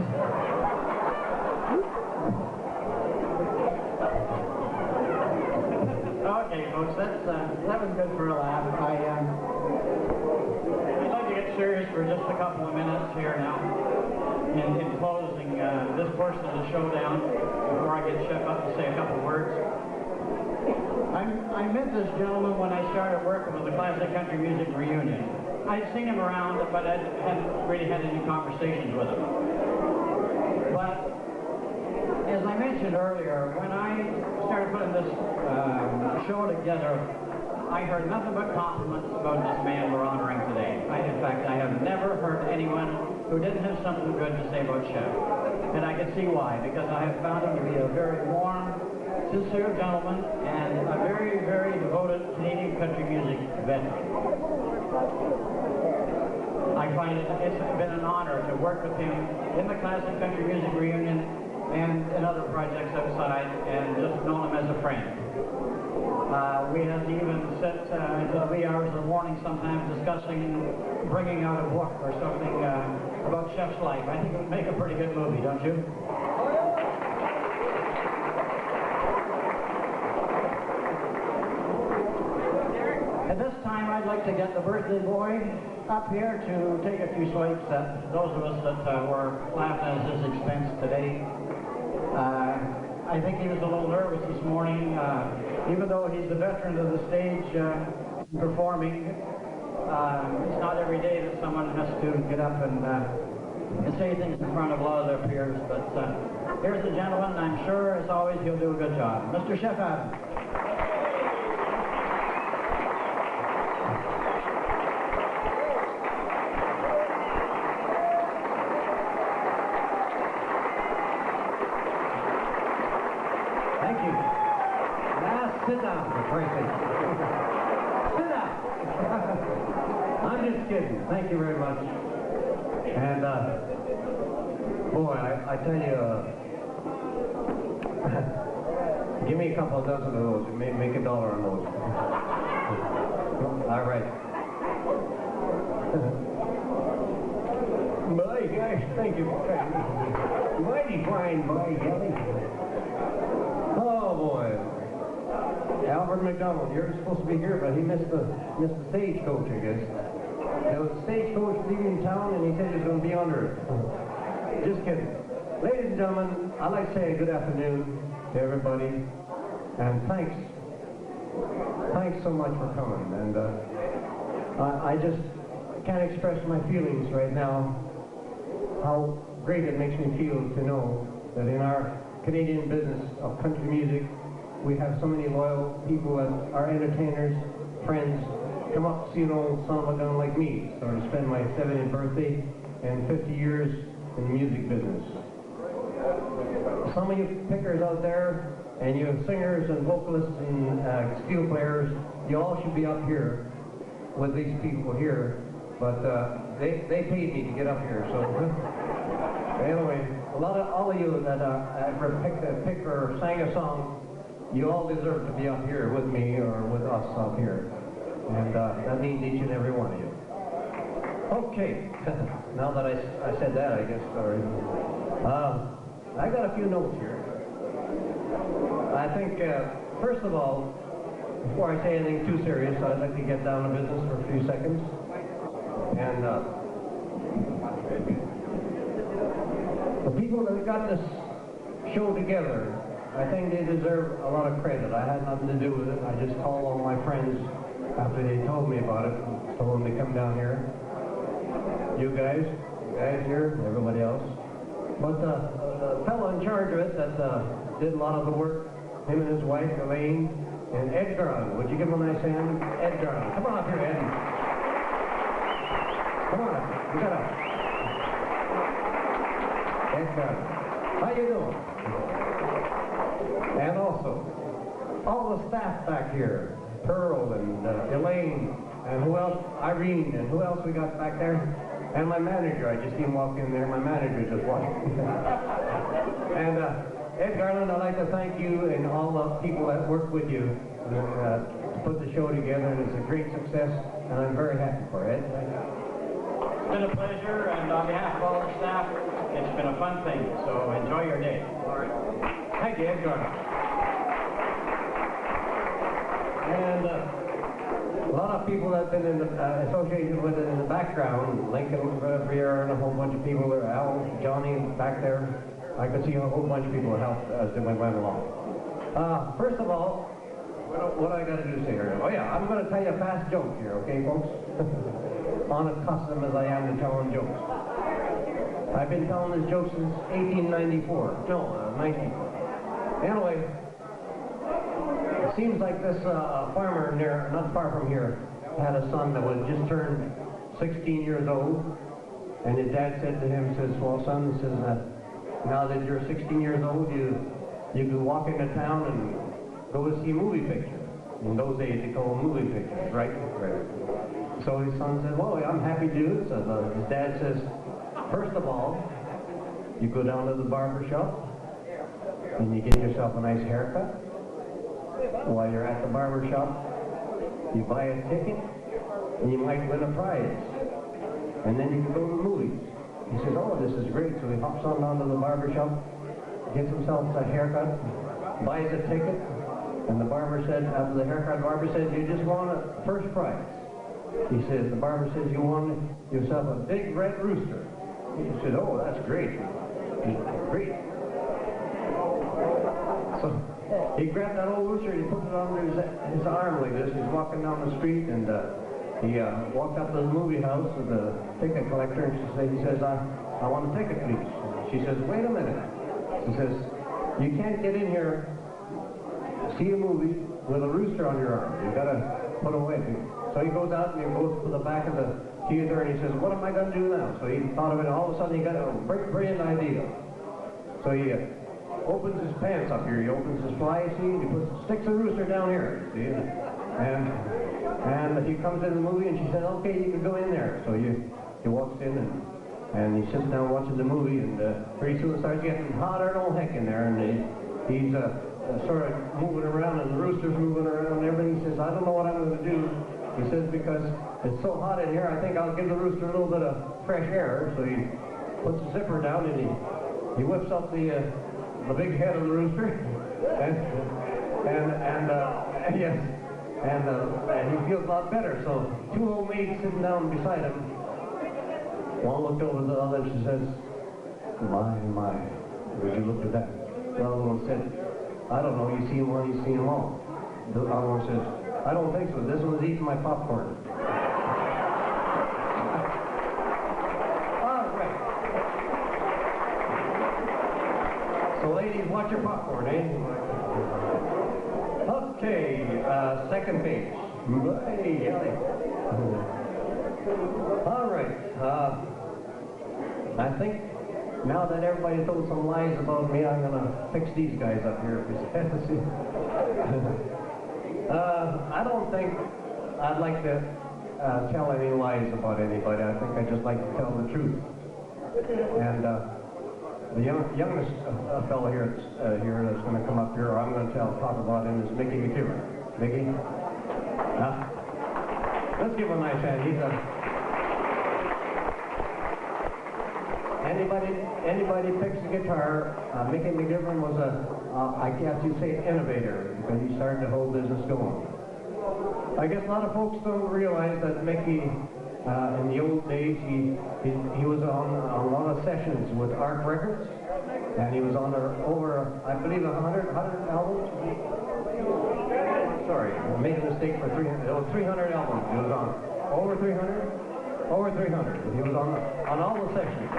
Okay, folks, that was good for a laugh. I'd like to get serious for just a couple of minutes here now. In closing this portion of the showdown before I get Chef up to say a couple words. I met this gentleman when I started working with the Classic Country Music Reunion. I'd seen him around, but I hadn't really had any conversations with him. But as I mentioned earlier, when I started putting this show together, I heard nothing but compliments about this man we're honoring today. In fact, I have never heard anyone who didn't have something good to say about Chef. And I can see why, because I have found him to be a very warm, sincere gentleman and a very, very devoted Canadian country music veteran. I find it's been an honor to work with him in the Classic Country Music Reunion and in other projects outside, and just known him as a friend. We have even sit into the wee hours of the morning sometimes discussing bringing out a book or something about Chef's life. I think it would make a pretty good movie, don't you? At this time, I'd like to get the birthday boy up here to take a few swipes at those of us that were laughing at his expense today. I think he was a little nervous this morning, even though he's a veteran of the stage performing. It's not every day that someone has to get up and say things in front of a lot of their peers, but here's the gentleman. I'm sure, as always, he'll do a good job. Mr. Chef Adam. Sit down, for Christ's sake. Sit down. I'm just kidding. Thank you very much. And, boy, I tell you, give me a couple of dozen of those. Make $1 on those. All right. My gosh, thank you. Mighty fine, by golly. Oh, boy. Albert McDonald, you're supposed to be here, but he missed the stagecoach, I guess. There was a stagecoach leaving town, and he said he was going to be on Earth. Just kidding. Ladies and gentlemen, I'd like to say good afternoon to everybody, and thanks so much for coming. And I just can't express my feelings right now, how great it makes me feel to know that in our Canadian business of country music, we have so many loyal people that are entertainers, friends, come up to see an old son of a gun like me, so to spend my 70th birthday and 50 years in the music business. Some of you pickers out there, and you singers and vocalists and steel players, you all should be up here with these people here, but they paid me to get up here, so anyway, all of you that ever picked or sang a song, you all deserve to be up here with me or with us up here. And that means each and every one of you. Okay, now that I said that, I guess, sorry. I got a few notes here. I think, first of all, before I say anything too serious, I'd like to get down to business for a few seconds. And the people that got this show together, I think they deserve a lot of credit. I had nothing to do with it. I just called all my friends after they told me about it, told them to come down here. You guys here, everybody else. But the fellow in charge of it that did a lot of the work, him and his wife, Elaine, and Ed Garland. Would you give him a nice hand? Ed Garland. Come on up here, Ed. Come on up. You got up. Ed Garland. How you doing? And also, all the staff back here, Pearl and Elaine, and who else? Irene, and who else we got back there? And my manager, I just seen him walk in there. My manager just walked in. And Ed Garland, I'd like to thank you and all the people that worked with you to put the show together. And it's a great success, and I'm very happy for it. It's been a pleasure, and on behalf of all the staff, it's been a fun thing. So enjoy your day. All right. Thank you, Ed Garland. And a lot of people that have been in the, associated with it in the background, Lincoln Riviera and a whole bunch of people there, Al, Johnny back there, I could see a whole bunch of people helped as they went along. First of all, what I got to do here? Oh yeah, I'm going to tell you a fast joke here, okay, folks? Unaccustomed as I am to telling jokes. I've been telling this joke since 1894. No, 19. Anyway, it seems like this farmer near, not far from here, had a son that was just turned 16 years old, and his dad said to him, says, well, son, says, now that you're 16 years old, you can walk into town and go to see movie pictures. In those days, they call them movie pictures, right? Right. So his son said, well, I'm happy to do it. So his dad says, first of all, you go down to the barber shop, and you get yourself a nice haircut. While you're at the barber shop, you buy a ticket, and you might win a prize. And then you can go to the movies. He says, oh, this is great. So he hops on down to the barber shop, gets himself a haircut, buys a ticket, and the barber said, after the haircut, barber said, you just won a first prize. He says, the barber says, you won yourself a big red rooster. He said, oh, that's great. Great. So he grabbed that old rooster, he put it under his arm like this. He's walking down the street, and he walked up to the movie house with the ticket collector, and he says, I want a ticket, please. She says, wait a minute. She says, you can't get in here, see a movie with a rooster on your arm. You gotta put away. So he goes out and he goes to the back of the theater, and he says, what am I gonna do now? So he thought of it, and all of a sudden he got a brilliant idea. So he opens his pants up here, he opens his fly, see, and he sticks the rooster down here, see? And he comes in the movie, and she said, okay, you can go in there. So he walks in, and he sits down watching the movie, and pretty soon it starts getting hotter than old heck in there, and he's sort of moving around, and the rooster's moving around and everything. He says, I don't know what I'm going to do. He says, because it's so hot in here, I think I'll give the rooster a little bit of fresh air. So he puts the zipper down, and he whips up the big head of the rooster, and he feels a lot better. So two old maids sitting down beside him. One looked over the other, and she says, my, would you look at that? The other one said, I don't know, you seen one, you seen them all. The other one says, I don't think so, this one's eating my popcorn. All right. So ladies, watch your popcorn, eh? Okay, second page. Hey, all right. I think now that everybody told some lies about me, I'm going to fix these guys up here. I don't think I'd like to tell any lies about anybody. I think I just like to tell the truth. And the youngest fellow here that's going to come up here, or I'm going to talk about him, is Mickey McIver. Mickey? Let's give him a nice hand. He's Anybody picks the guitar, Mickey McIver was I guess you'd say, innovator, because he started the whole business going. I guess a lot of folks don't realize that Mickey, in the old days, he was on a lot of sessions with Art Records, and he was on over, I believe, 100 albums. Sorry, I made a mistake for 300. It was 300 albums. He was on over 300. Over 300. He was on all the sessions.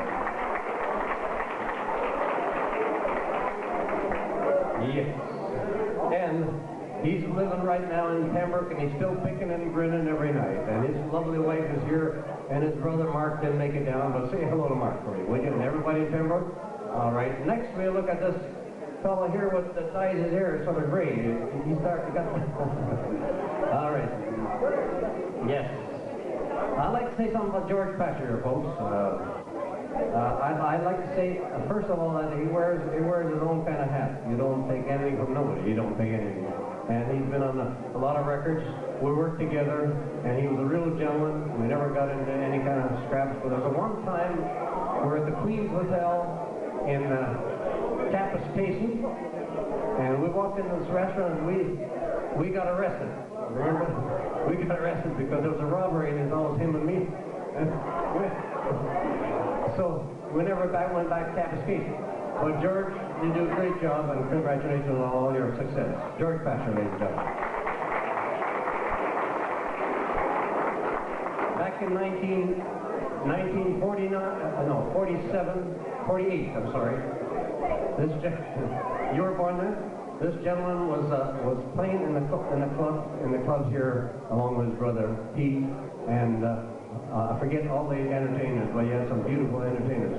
Yes. And he's living right now in Pembroke, and he's still picking and grinning every night. And his lovely wife is here, and his brother Mark didn't make it down, but say hello to Mark for me, will you? And everybody in Pembroke? All right. Next, we'll look at this fellow here with the dyes his hair sort of gray. He got all right. Yes. I'd like to say something about George Patcher here, folks. I'd like to say, first of all, that he wears his own kind of hat. You don't take anything from nobody. You don't take anything. And he's been on a lot of records. We worked together, and he was a real gentleman. We never got into any kind of scraps. But there was one time we're at the Queen's Hotel in Kapuskasing, and we walked into this restaurant, and we got arrested. Remember? We got arrested because there was a robbery, and it was always him and me. So we never went back to Kapuskasing. But George, you do a great job, and congratulations on all your success. George Pastor, ladies and gentlemen. Back in 48, I'm sorry. You were born there? This gentleman was playing in the clubs here along with his brother Pete, and I forget all the entertainers, but he had some beautiful entertainers.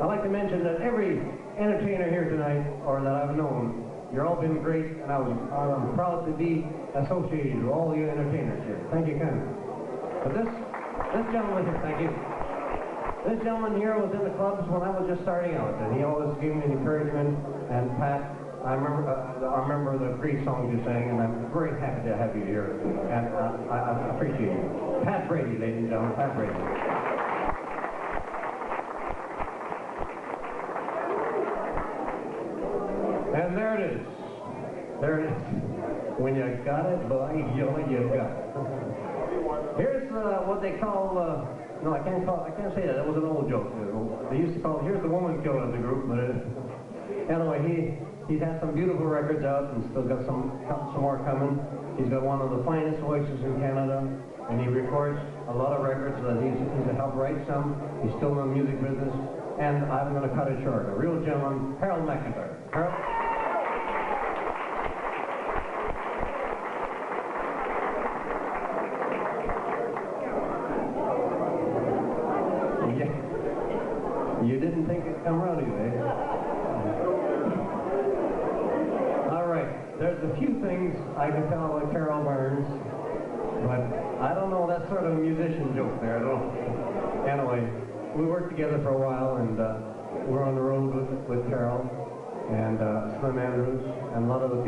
I'd like to mention that every entertainer here tonight, or that I've known, you've all been great, and I'm proud to be associated with all you entertainers here. Thank you kindly. But this gentleman here, thank you. This gentleman here was in the clubs when I was just starting out, and he always gave me encouragement. And Pat, I remember the great songs you sang, and I'm very happy to have you here, and I appreciate you. Pat Brady, ladies and gentlemen, Pat Brady. And there it is. There it is. When you got it, boy, you got it. Here's what they call, no, I can't say that. That was an old joke. They used to call, here's the woman killer of the group, but anyway, he's had some beautiful records out and still got some more coming. He's got one of the finest voices in Canada, and he records a lot of records that he's helped write some. He's still in the music business, and I'm going to cut it short. A real gentleman, Harold Mcintyre. Harold? You didn't think it'd come around to you, eh? All right, there's a few things I can tell about Carol Burns, but I don't know, that's sort of a musician joke there, I don't know. Anyway, we worked together for a while, and we're on the road with Carol and Slim Andrews and a lot of the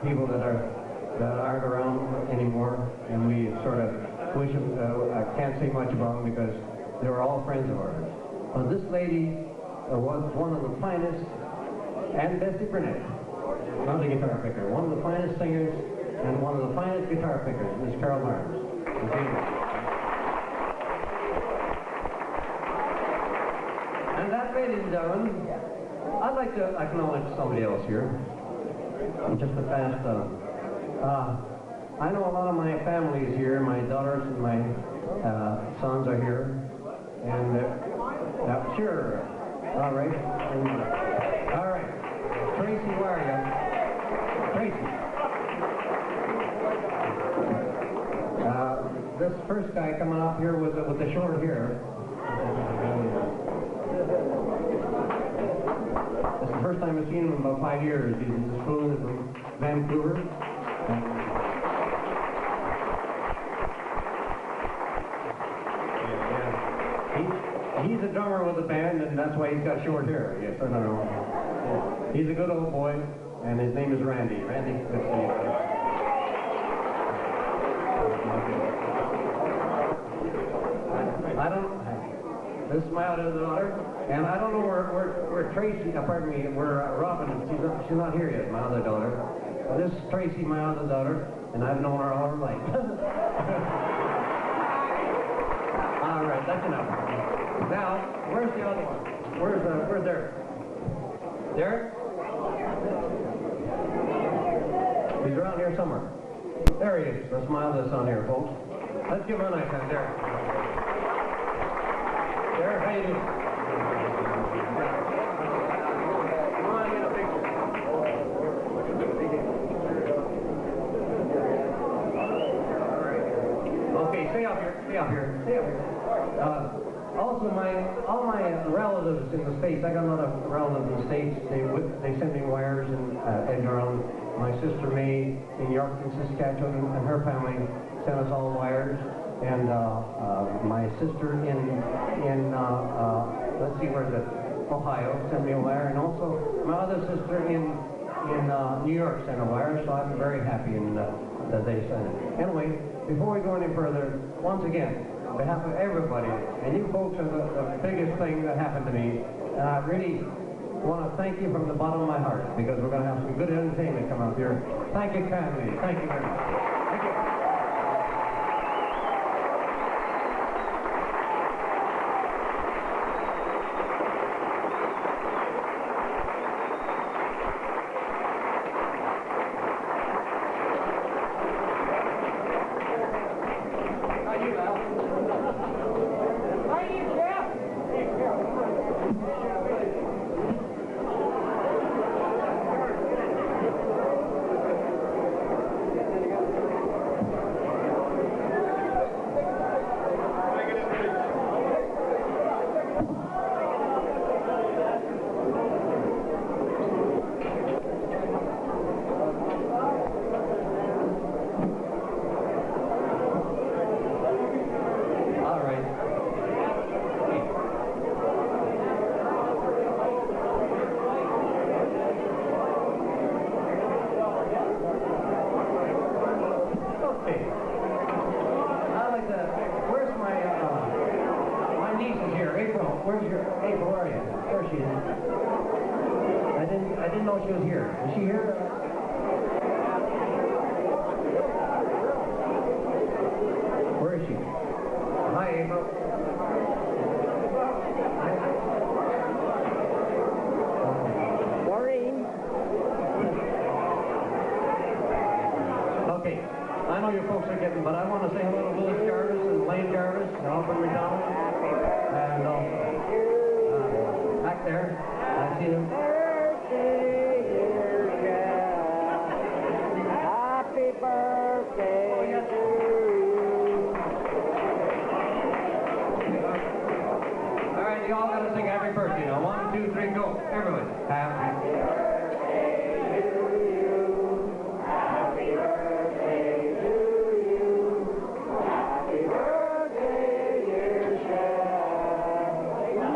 people that aren't around anymore, and we sort of wish them, I can't say much about them because they were all friends of ours. This lady was one of the finest, and Bessie Burnett, not a guitar picker, one of the finest singers and one of the finest guitar pickers, Miss Carol Burns. And that, ladies and gentlemen, I'd like to acknowledge somebody else here. Just the past, I know a lot of my family is here. My daughters and my sons are here, and sure. All right. All right. Tracy, where are you? Tracy. This first guy coming up here with the short hair. It's the first time I've seen him in about 5 years. He's flew from Vancouver. He's a drummer with the band, and that's why he's got short hair. Yes, I don't know. He's a good old boy, and his name is Randy. Randy, let's see. I don't. This is my other daughter, and I don't know where Tracy. Pardon me, where Robin is. She's not here yet. My other daughter. This is Tracy, my other daughter, and I've known her all her life. All right, that's enough. Now, where's the other one? Where's Derek? Derek? He's around here somewhere. There he is. Let's smile this on here, folks. Let's give him a nice hand, Derek. Derek, how you doing? Come on, get a picture. Okay, stay up here. Stay up here. Stay up here. Also, all my relatives in the States, I got a lot of relatives in the States, they send me wires and around. My sister May in Yorkton, Saskatchewan, and her family sent us all wires. And my sister in let's see, where's it? Ohio sent me a wire. And also my other sister in New York sent a wire, so I'm very happy that they sent it. Anyway, before we go any further, once again, on behalf of everybody, and you folks are the biggest thing that happened to me, and I really want to thank you from the bottom of my heart, because we're going to have some good entertainment come up here. Thank you kindly. Thank you very much. Thank you. didn't know she was here. Is she here? Where is she? Hi, April. Maureen. Okay. I know you folks are getting, but I want to say hello to Willis Jarvis and Lane Jarvis and Alfred McDonald. And back there, I see them. Happy birthday to you. All right, you all got to sing happy birthday now. 1, 2, 3, go. Everybody. Happy birthday to you. Happy birthday to you. Happy birthday, dear Shep.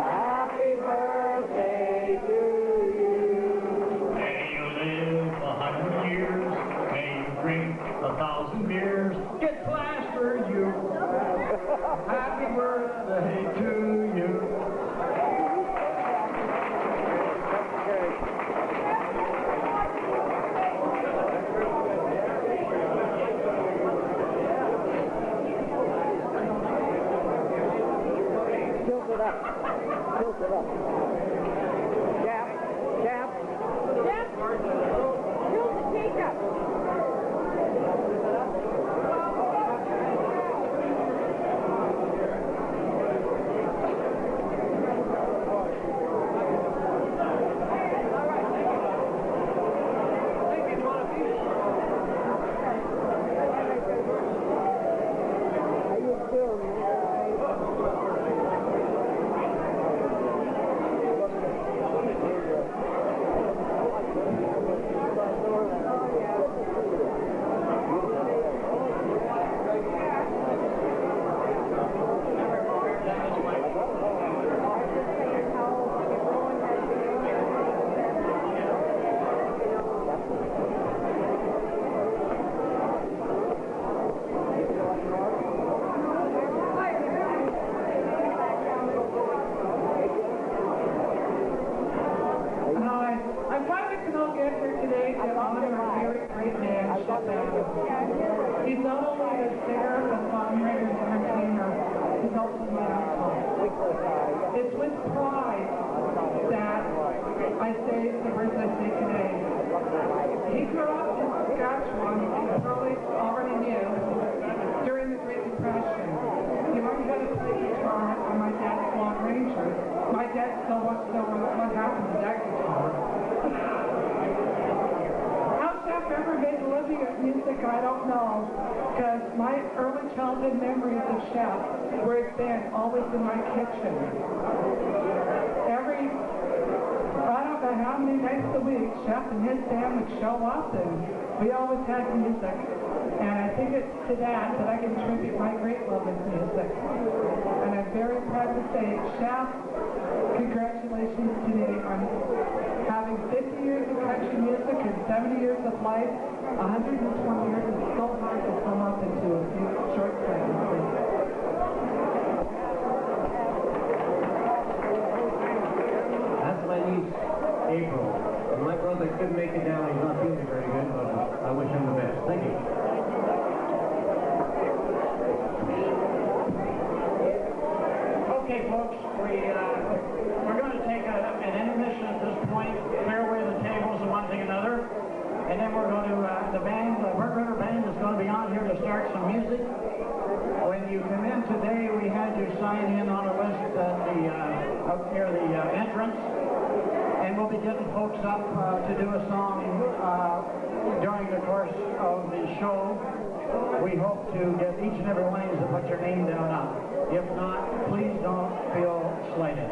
Happy birthday to you. May you live 100 years. May you drink 1,000 beers. Get plastered, you. Happy birthday to you. Tilt it up. Tilt it up. Jap. Jap. Jap. Tilt the cake up. He's not only a singer, a songwriter, and entertainer, he's also an icon. It's with pride that I say the words I say today. He grew up in Saskatchewan, and probably already knew, during the Great Depression. He learned how to play guitar on my dad's Long Ranger. My dad still wants to know what happened to that guitar. Ever made a living at music, I don't know, because my early childhood memories of Chef, where it's been, always in my kitchen. I don't know how many nights a week, Chef and his band would show up, and we always had music. And I think it's to that I can attribute my great love of music. And I'm very proud to say, Chef, congratulations today on having 50 years of country music and 70 years of life. 120 years is so hard to sum up into a few short sentences. That's my niece, April. And my brother couldn't make it down. He's not feeling very good, but I wish him the best. Thank you. Okay, folks, we're going to take an intermission at this point, clear away the tables and one thing another, and then we're going to, the band, the Burnt River Band is going to be on here to start some music. When you come in today, we had you sign in on a list at out near the entrance, and we'll be getting folks up to do a song during the course of the show. We hope to get each and every one of you to put your name down up. If not, please don't feel slighted.